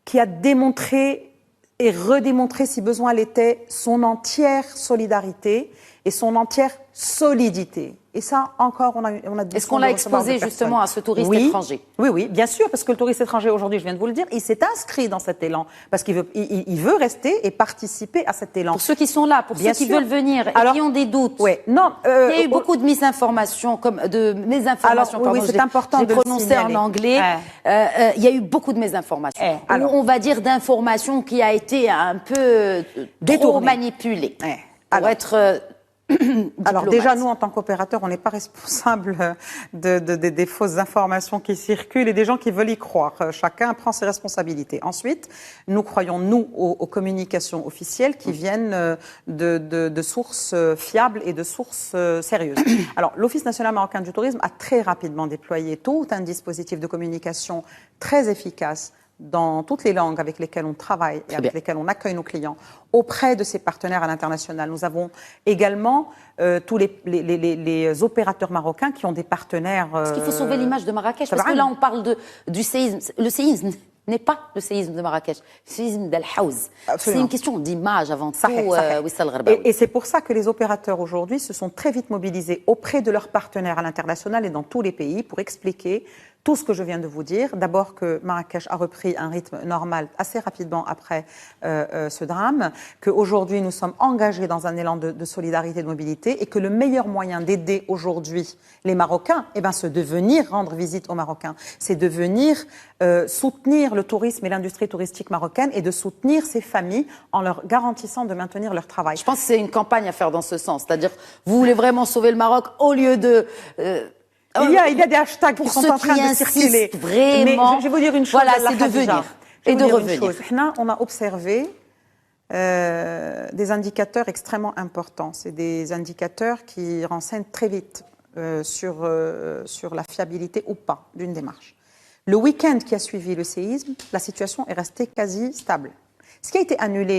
qui a démontré et redémontré, si besoin l'était, son entière solidarité et son entière solidité. Et ça, encore, on a Est-ce qu'on l'a exposé justement à ce touriste étranger? Oui, bien sûr, parce que le touriste étranger, aujourd'hui, je viens de vous le dire, il s'est inscrit dans cet élan, parce qu'il veut rester et participer à cet élan. Pour ceux qui sont là, pour ceux qui veulent venir et qui ont des doutes. Oui, non. Il y a eu beaucoup de misinformations, c'est important de prononcer en anglais. Il y a eu beaucoup de mésinformations. On va dire d'informations qui a été un peu trop manipulée pour être... Alors déjà, nous, en tant qu'opérateurs, on n'est pas responsable des fausses informations qui circulent et des gens qui veulent y croire. Chacun prend ses responsabilités. Ensuite, nous croyons, nous, aux communications officielles qui viennent de sources fiables et de sources sérieuses. Alors, l'Office national marocain du tourisme a très rapidement déployé tout un dispositif de communication très efficace dans toutes les langues avec lesquelles on travaille et avec lesquelles on accueille nos clients, auprès de ses partenaires à l'international. Nous avons également tous les opérateurs marocains qui ont des partenaires... Parce qu'il faut sauver l'image de Marrakech, parce que là on parle du séisme. Le séisme n'est pas le séisme de Marrakech, le séisme d'Al Haouz. C'est une question d'image avant tout, Wissal Gharbaoui. Et c'est pour ça que les opérateurs aujourd'hui se sont très vite mobilisés auprès de leurs partenaires à l'international et dans tous les pays pour expliquer tout ce que je viens de vous dire. D'abord que Marrakech a repris un rythme normal assez rapidement après ce drame, qu'aujourd'hui nous sommes engagés dans un élan de solidarité et de mobilité et que le meilleur moyen d'aider aujourd'hui les Marocains, c'est de venir rendre visite aux Marocains, c'est de venir soutenir le tourisme et l'industrie touristique marocaine et de soutenir ces familles en leur garantissant de maintenir leur travail. Je pense que c'est une campagne à faire dans ce sens, c'est-à-dire vous voulez vraiment sauver le Maroc au lieu de... Il y a des hashtags qui sont en train de circuler. Vraiment, mais je vais vous dire une chose. Voilà, c'est de venir et de revenir. On a observé des indicateurs extrêmement importants. C'est des indicateurs qui renseignent très vite sur la fiabilité ou pas d'une démarche. Le week-end qui a suivi le séisme, la situation est restée quasi stable. Ce qui a été annulé,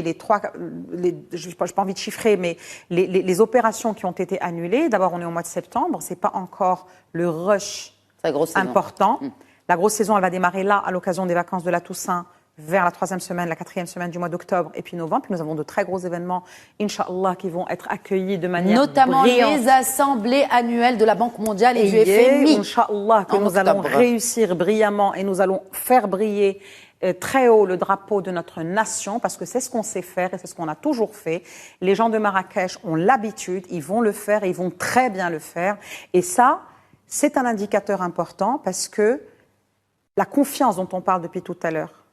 je n'ai pas envie de chiffrer, mais les opérations qui ont été annulées, d'abord on est au mois de septembre, ce n'est pas encore le rush important. La grosse saison, elle va démarrer là, à l'occasion des vacances de la Toussaint, vers la 3e semaine, la 4e semaine du mois d'octobre et puis novembre. Puis nous avons de très gros événements, Inch'Allah, qui vont être accueillis de manière notamment brillante. Les assemblées annuelles de la Banque mondiale et du FMI. Inch'Allah, que nous allons réussir brillamment et nous allons faire briller très haut le drapeau de notre nation, parce que c'est ce qu'on sait faire et c'est ce qu'on a toujours fait. Les gens de Marrakech ont l'habitude, ils vont le faire et ils vont très bien le faire. Et ça, c'est un indicateur important parce que la confiance dont on parle depuis tout à l'heure,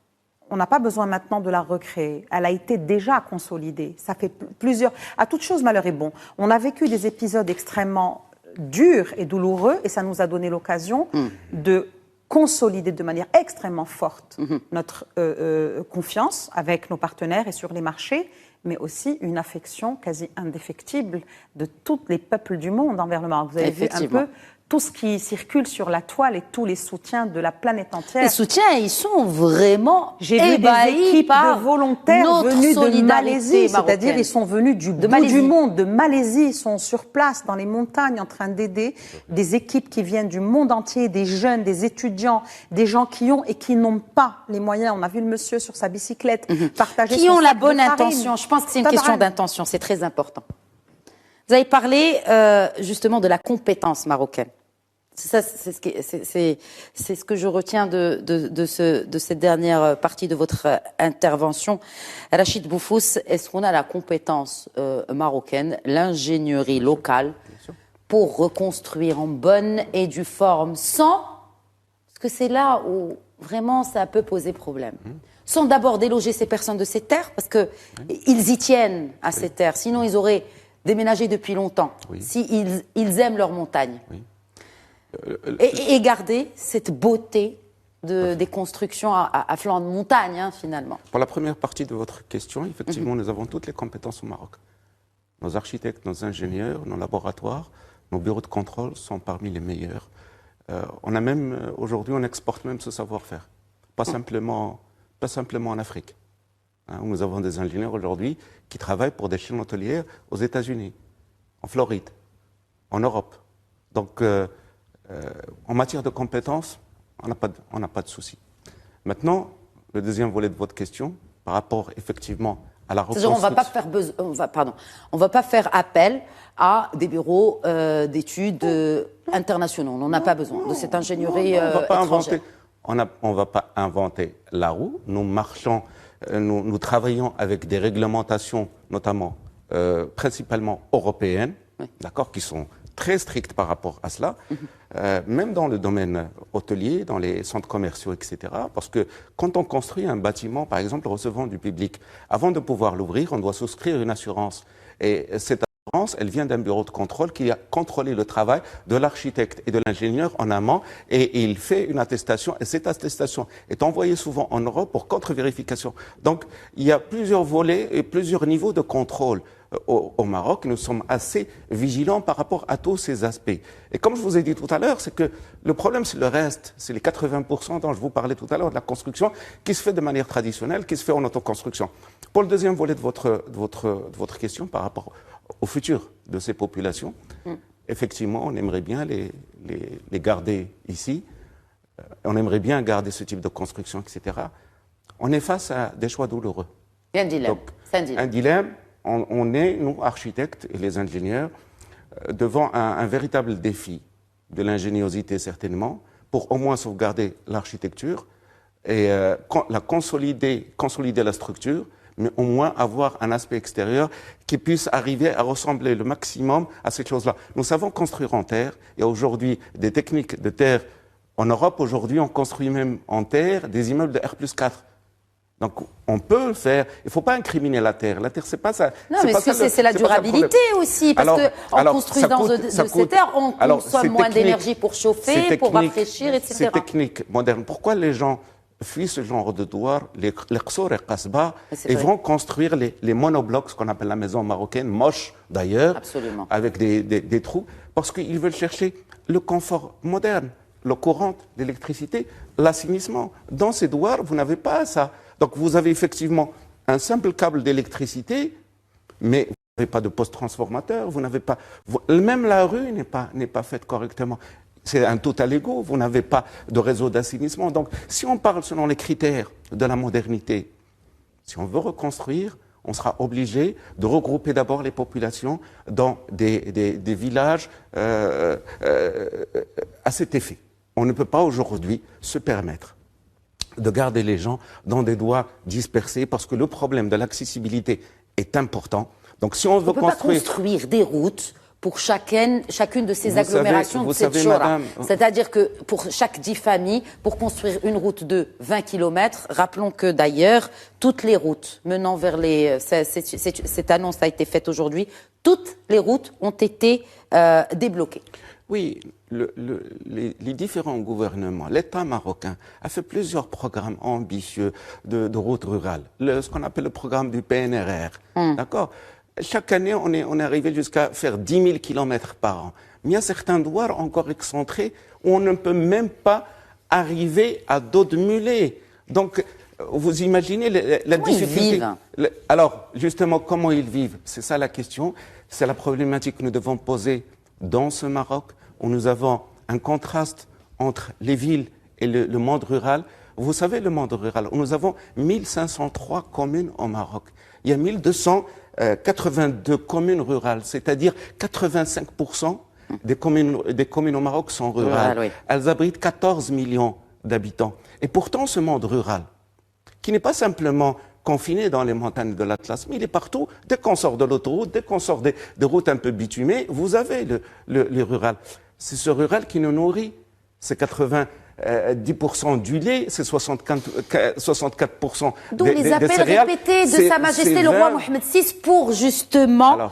on n'a pas besoin maintenant de la recréer. Elle a été déjà consolidée. Ça fait plusieurs... À toute chose, malheur est bon. On a vécu des épisodes extrêmement durs et douloureux et ça nous a donné l'occasion de consolider de manière extrêmement forte notre confiance avec nos partenaires et sur les marchés, mais aussi une affection quasi indéfectible de tous les peuples du monde envers le Maroc. Vous avez vu un peu tout ce qui circule sur la toile et tous les soutiens de la planète entière. Les soutiens, ils sont vraiment J'ai vu des équipes de volontaires venus de Malaisie, c'est-à-dire ils sont venus du bout du monde, de Malaisie, ils sont sur place dans les montagnes en train d'aider des équipes qui viennent du monde entier, des jeunes, des étudiants, des gens qui ont et qui n'ont pas les moyens. On a vu le monsieur sur sa bicyclette partager qui son ont la sac bonne de farine. intention. Je pense que c'est une question d'intention, c'est très important. Vous avez parlé justement de la compétence marocaine. C'est ce que je retiens de cette dernière partie de votre intervention. Rachid Boufous, est-ce qu'on a la compétence marocaine, l'ingénierie locale pour reconstruire en bonne et due forme sans, parce que c'est là où vraiment ça peut poser problème, sans d'abord déloger ces personnes de ces terres, parce qu'ils y tiennent à ces terres, sinon ils auraient déménagé depuis longtemps, s'ils aiment leur montagne. Et garder cette beauté des constructions à flanc de montagne, finalement. Pour la première partie de votre question, effectivement, nous avons toutes les compétences au Maroc. Nos architectes, nos ingénieurs, nos laboratoires, nos bureaux de contrôle sont parmi les meilleurs. On a même, aujourd'hui, on exporte même ce savoir-faire. Pas simplement en Afrique. Où nous avons des ingénieurs aujourd'hui qui travaillent pour des chaînes hôtelières aux États-Unis, en Floride, en Europe. Donc, en matière de compétences, on n'a pas de souci. Maintenant, le deuxième volet de votre question, par rapport effectivement à la reconstruction. On va pas faire appel à des bureaux d'études internationaux. On n'en a pas besoin de cette ingénierie étrangère. On ne va pas inventer la roue. Nous marchons, nous travaillons avec des réglementations, notamment principalement européennes, d'accord, qui sont très strictes par rapport à cela, même dans le domaine hôtelier, dans les centres commerciaux, etc. Parce que quand on construit un bâtiment, par exemple, recevant du public, avant de pouvoir l'ouvrir, on doit souscrire une assurance. Et cette assurance, elle vient d'un bureau de contrôle qui a contrôlé le travail de l'architecte et de l'ingénieur en amont, et il fait une attestation, et cette attestation est envoyée souvent en Europe pour contre-vérification. Donc, il y a plusieurs volets et plusieurs niveaux de contrôle. Au Maroc, nous sommes assez vigilants par rapport à tous ces aspects. Et comme je vous ai dit tout à l'heure, c'est que le problème, c'est le reste, c'est les 80% dont je vous parlais tout à l'heure de la construction, qui se fait de manière traditionnelle, qui se fait en autoconstruction. Pour le deuxième volet de votre question, par rapport au futur de ces populations, effectivement, on aimerait bien les garder ici, on aimerait bien garder ce type de construction, etc. On est face à des choix douloureux. Il y a un dilemme. Donc, un dilemme. On est, nous, architectes et les ingénieurs, devant un véritable défi de l'ingéniosité, certainement, pour au moins sauvegarder l'architecture et consolider la structure, mais au moins avoir un aspect extérieur qui puisse arriver à ressembler le maximum à cette chose-là. Nous savons construire en terre. Il y a aujourd'hui des techniques de terre. En Europe, aujourd'hui, on construit même en terre des immeubles de R+4. Donc, on peut le faire. Il ne faut pas incriminer la terre. La terre, c'est pas ça. Non, mais c'est la durabilité aussi. Parce qu'en construisant de ces terres, on consomme moins d'énergie pour chauffer, pour rafraîchir, etc. C'est technique moderne. Pourquoi les gens fuient ce genre de douar, les qsor et qasba, et vont construire les monoblocs, ce qu'on appelle la maison marocaine, moche d'ailleurs, avec des trous, parce qu'ils veulent chercher le confort moderne, l'eau courante, l'électricité, l'assainissement. Dans ces douars, vous n'avez pas ça. Donc vous avez effectivement un simple câble d'électricité, mais vous n'avez pas de poste transformateur, vous n'avez pas, même la rue n'est pas faite correctement. C'est un total égo, vous n'avez pas de réseau d'assainissement. Donc si on parle selon les critères de la modernité, si on veut reconstruire, on sera obligé de regrouper d'abord les populations dans des villages à cet effet. On ne peut pas aujourd'hui se permettre de garder les gens dans des douars dispersés, parce que le problème de l'accessibilité est important. Donc, si on veut peut pas construire des routes pour chacune de ces agglomérations de cette Chora. C'est-à-dire que pour chaque 10 familles, pour construire une route de 20 km, rappelons que d'ailleurs, toutes les routes menant vers cette annonce a été faite aujourd'hui, toutes les routes ont été débloquées. Oui, les différents gouvernements, l'État marocain a fait plusieurs programmes ambitieux de routes rurales, ce qu'on appelle le programme du PNRR. D'accord. Chaque année, on est arrivé jusqu'à faire 10 000 kilomètres par an. Mais il y a certains douars encore excentrés où on ne peut même pas arriver à dos de mulet. Donc, vous imaginez la difficulté. Alors, justement, comment ils vivent? C'est ça la question. C'est la problématique que nous devons poser dans ce Maroc, où nous avons un contraste entre les villes et le monde rural. Vous savez, le monde rural, où nous avons 1503 communes au Maroc. Il y a 1282 communes rurales, c'est-à-dire 85% des communes au Maroc sont rurales. Oui. Elles abritent 14 millions d'habitants. Et pourtant, ce monde rural, qui n'est pas simplement confiné dans les montagnes de l'Atlas, mais il est partout. Dès qu'on sort de l'autoroute, dès qu'on sort des routes un peu bitumées, vous avez le rural. C'est ce rural qui nous nourrit. C'est 90% du lait, c'est 64% D'où les appels répétés de Sa Majesté le roi Mohamed VI pour justement...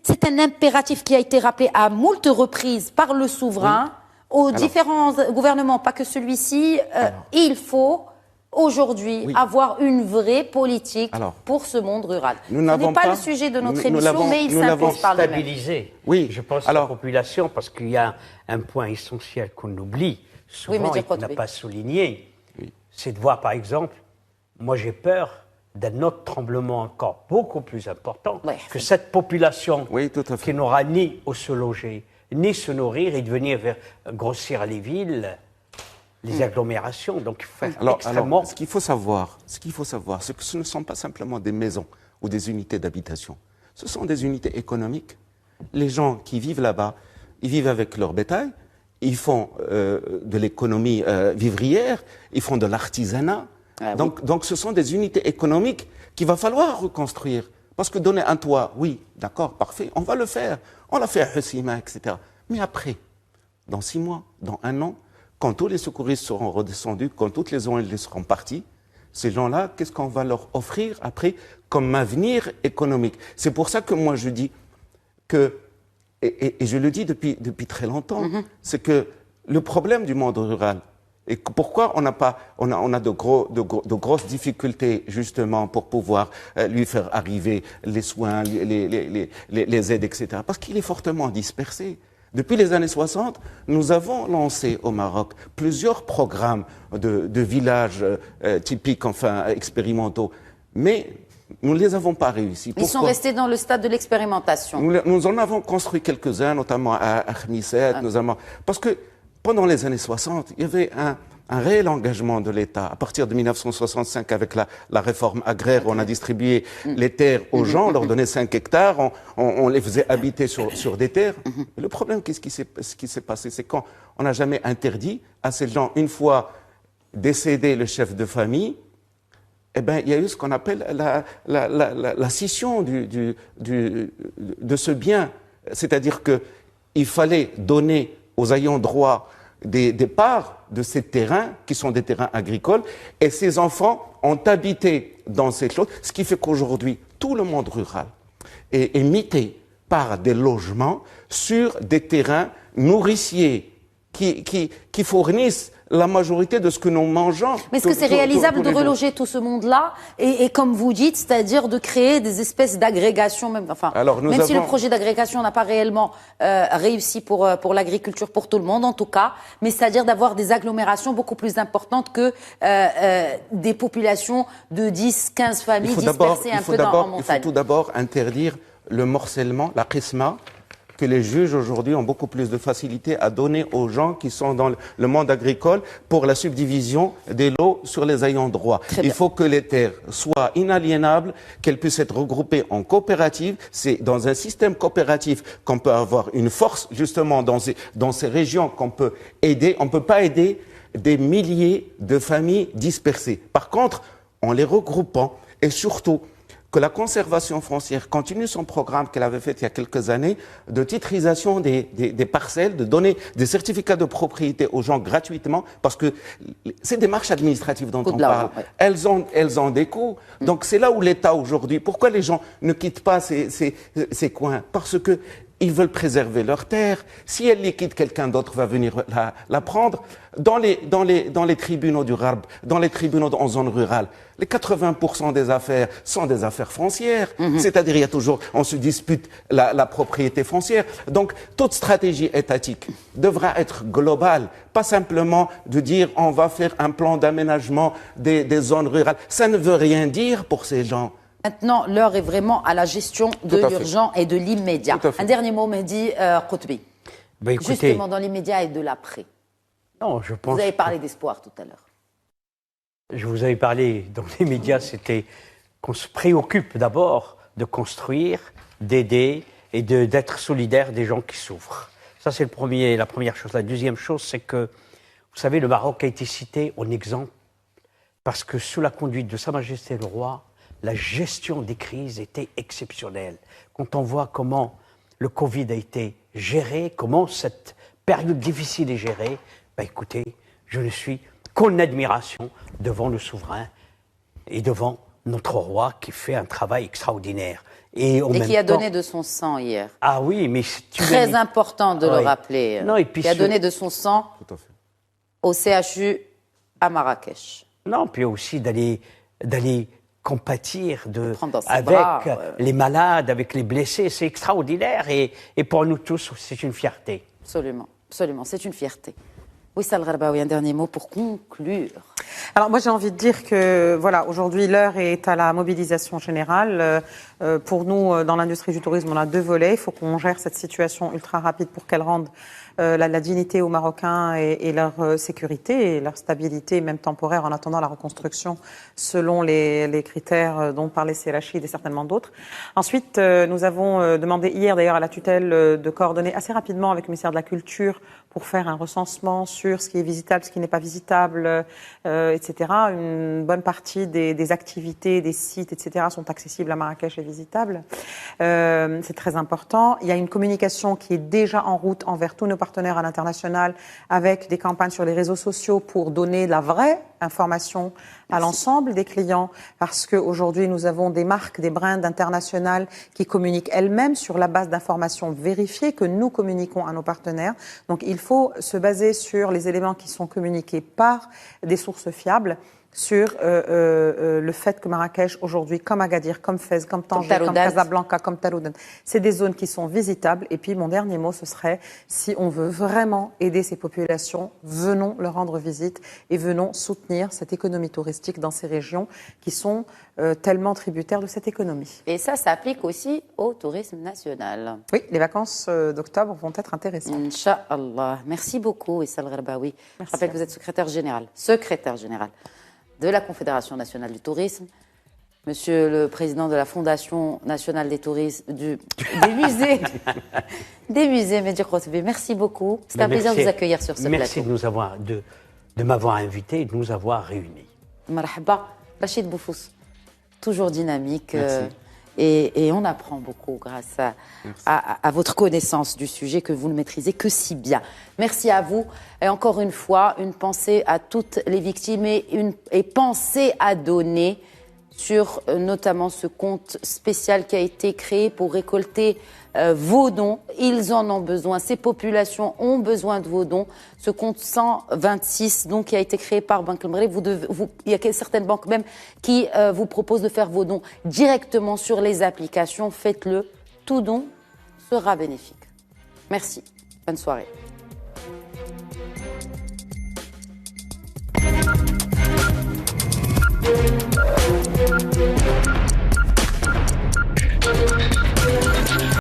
C'est un impératif qui a été rappelé à moult reprises par le souverain aux différents gouvernements, pas que celui-ci. Il faut aujourd'hui avoir une vraie politique pour ce monde rural. Ce n'est pas le sujet de notre émission, mais il s'impose par lui-même. Stabilisé. Oui, je pense à la population, parce qu'il y a un point essentiel qu'on oublie souvent et qu'on n'a pas souligné, c'est de voir, par exemple, moi j'ai peur d'un autre tremblement encore beaucoup plus important, que cette population qui n'aura ni où se loger, ni se nourrir, et de venir grossir les villes, les agglomérations. Donc il faut faire extrêmement... Ce qu'il faut savoir, c'est que ce ne sont pas simplement des maisons ou des unités d'habitation. Ce sont des unités économiques. Les gens qui vivent là-bas, ils vivent avec leur bétail, ils font de l'économie vivrière, ils font de l'artisanat. Donc ce sont des unités économiques qu'il va falloir reconstruire. Parce que donner un toit, oui, d'accord, parfait, on va le faire. On l'a fait à Hussima, etc. Mais après, dans 6 mois, dans 1 an, quand tous les secouristes seront redescendus, quand toutes les ONG seront parties, ces gens-là, qu'est-ce qu'on va leur offrir après comme avenir économique? C'est pour ça que moi je dis que, et je le dis depuis très longtemps, c'est que le problème du monde rural, et pourquoi on a de grosses difficultés justement pour pouvoir lui faire arriver les soins, les aides, etc. Parce qu'il est fortement dispersé. Depuis les années 60, nous avons lancé au Maroc plusieurs programmes de villages typiques, enfin expérimentaux, mais nous ne les avons pas réussis. Ils sont restés dans le stade de l'expérimentation. Nous en avons construit quelques-uns, notamment à Khmisset, parce que pendant les années 60, il y avait un réel engagement de l'État. À partir de 1965, avec la réforme agraire, on a distribué les terres aux gens, on leur donnait 5 hectares, on les faisait habiter sur des terres. Et le problème, ce qui s'est passé, c'est qu'on n'a jamais interdit à ces gens, une fois décédé le chef de famille, eh ben, il y a eu ce qu'on appelle la scission de ce bien. C'est-à-dire qu'il fallait donner aux ayants droit des parts de ces terrains, qui sont des terrains agricoles, et ces enfants ont habité dans ces choses, ce qui fait qu'aujourd'hui, tout le monde rural est mité par des logements sur des terrains nourriciers qui fournissent la majorité de ce que nous mangeons. Mais est-ce que c'est réalisable de reloger tout ce monde-là et comme vous dites, c'est-à-dire de créer des espèces d'agrégations, même si le projet d'agrégation n'a pas réellement réussi pour l'agriculture pour tout le monde en tout cas, mais c'est-à-dire d'avoir des agglomérations beaucoup plus importantes que des populations de 10, 15 familles dispersées un peu en montagne. Il faut tout d'abord interdire le morcellement, la qisma, que les juges aujourd'hui ont beaucoup plus de facilité à donner aux gens qui sont dans le monde agricole pour la subdivision des lots sur les ayants droit. Il faut que les terres soient inaliénables, qu'elles puissent être regroupées en coopératives. C'est dans un système coopératif qu'on peut avoir une force, justement, dans ces régions qu'on peut aider. On ne peut pas aider des milliers de familles dispersées. Par contre, en les regroupant, et surtout, que la conservation foncière continue son programme qu'elle avait fait il y a quelques années de titrisation des parcelles, de donner des certificats de propriété aux gens gratuitement, parce que ces démarches administratives dont on parle, elles ont des coûts. Donc c'est là où l'État aujourd'hui, pourquoi les gens ne quittent pas ces coins? Parce que ils veulent préserver leur terre. Si elle liquide, quelqu'un d'autre va venir la prendre. Dans les tribunaux du Gharb, dans les tribunaux en zone rurale, les 80% des affaires sont des affaires foncières. C'est-à-dire, il y a toujours, on se dispute la propriété foncière. Donc, toute stratégie étatique devra être globale, pas simplement de dire on va faire un plan d'aménagement des zones rurales. Ça ne veut rien dire pour ces gens. Maintenant, l'heure est vraiment à la gestion de l'urgent et de l'immédiat. Un dernier mot, Mehdi Qutbi. Ben, écoutez, justement, dans l'immédiat et de l'après. Non, je pense. Vous avez parlé d'espoir tout à l'heure. Je vous avais parlé dans les médias, c'était qu'on se préoccupe d'abord de construire, d'aider et d'être solidaire des gens qui souffrent. Ça, c'est la première chose. La deuxième chose, c'est que, vous savez, le Maroc a été cité en exemple parce que sous la conduite de Sa Majesté le Roi, la gestion des crises était exceptionnelle. Quand on voit comment le Covid a été géré, comment cette période difficile est gérée, ben écoutez, je ne suis qu'en admiration devant le souverain et devant notre roi qui fait un travail extraordinaire. Et qui a donné de son sang hier. Ah oui, mais c'est très important de le rappeler. Non, et puis qui a donné de son sang au CHU à Marrakech. Non, puis aussi d'aller compatir avec bras, les malades, avec les blessés, c'est extraordinaire et pour nous tous, c'est une fierté. Absolument, absolument, c'est une fierté. Wissal Gharbaoui, un dernier mot pour conclure. Alors moi j'ai envie de dire que voilà, aujourd'hui l'heure est à la mobilisation générale. Pour nous, dans l'industrie du tourisme, on a deux volets. Il faut qu'on gère cette situation ultra rapide pour qu'elle rende la dignité aux Marocains et leur sécurité et leur stabilité, même temporaire, en attendant la reconstruction selon les critères dont parlait Rachid et certainement d'autres. Ensuite, nous avons demandé hier d'ailleurs à la tutelle de coordonner assez rapidement avec le ministère de la Culture pour faire un recensement sur ce qui est visitable, ce qui n'est pas visitable, etc. Une bonne partie des activités, des sites, etc. sont accessibles à Marrakech et visitables. C'est très important. Il y a une communication qui est déjà en route envers tous nos partenaires à l'international avec des campagnes sur les réseaux sociaux pour donner la vraie information à l'ensemble des clients parce qu'aujourd'hui nous avons des marques, des brands internationales qui communiquent elles-mêmes sur la base d'informations vérifiées que nous communiquons à nos partenaires. Donc il faut se baser sur les éléments qui sont communiqués par des sources fiables sur le fait que Marrakech aujourd'hui, comme Agadir, comme Fès, comme Tanger, comme Casablanca, comme Taroudant, c'est des zones qui sont visitables. Et puis mon dernier mot, ce serait, si on veut vraiment aider ces populations, venons leur rendre visite et venons soutenir cette économie touristique dans ces régions qui sont tellement tributaires de cette économie. Et ça s'applique aussi au tourisme national. Oui, les vacances d'octobre vont être intéressantes. Inch'Allah. Merci beaucoup, Wissal Gharbaoui. Je rappelle que vous êtes secrétaire général de la Confédération nationale du tourisme, Monsieur le président de la Fondation nationale des tourismes, des musées Mehdi Qutbi. Merci beaucoup. C'est un plaisir de vous accueillir sur ce plateau. Merci de m'avoir invité et de nous avoir réunis. Marhaba, Rachid Boufous, toujours dynamique. Et on apprend beaucoup grâce à votre connaissance du sujet que vous ne maîtrisez que si bien. Merci à vous. Et encore une fois, une pensée à toutes les victimes et pensée à donner sur notamment ce compte spécial qui a été créé pour récolter vos dons. Ils en ont besoin. Ces populations ont besoin de vos dons. Ce compte 126, donc, qui a été créé par Banque El Maghreb. Il y a certaines banques même qui vous proposent de faire vos dons directement sur les applications. Faites-le. Tout don sera bénéfique. Merci. Bonne soirée.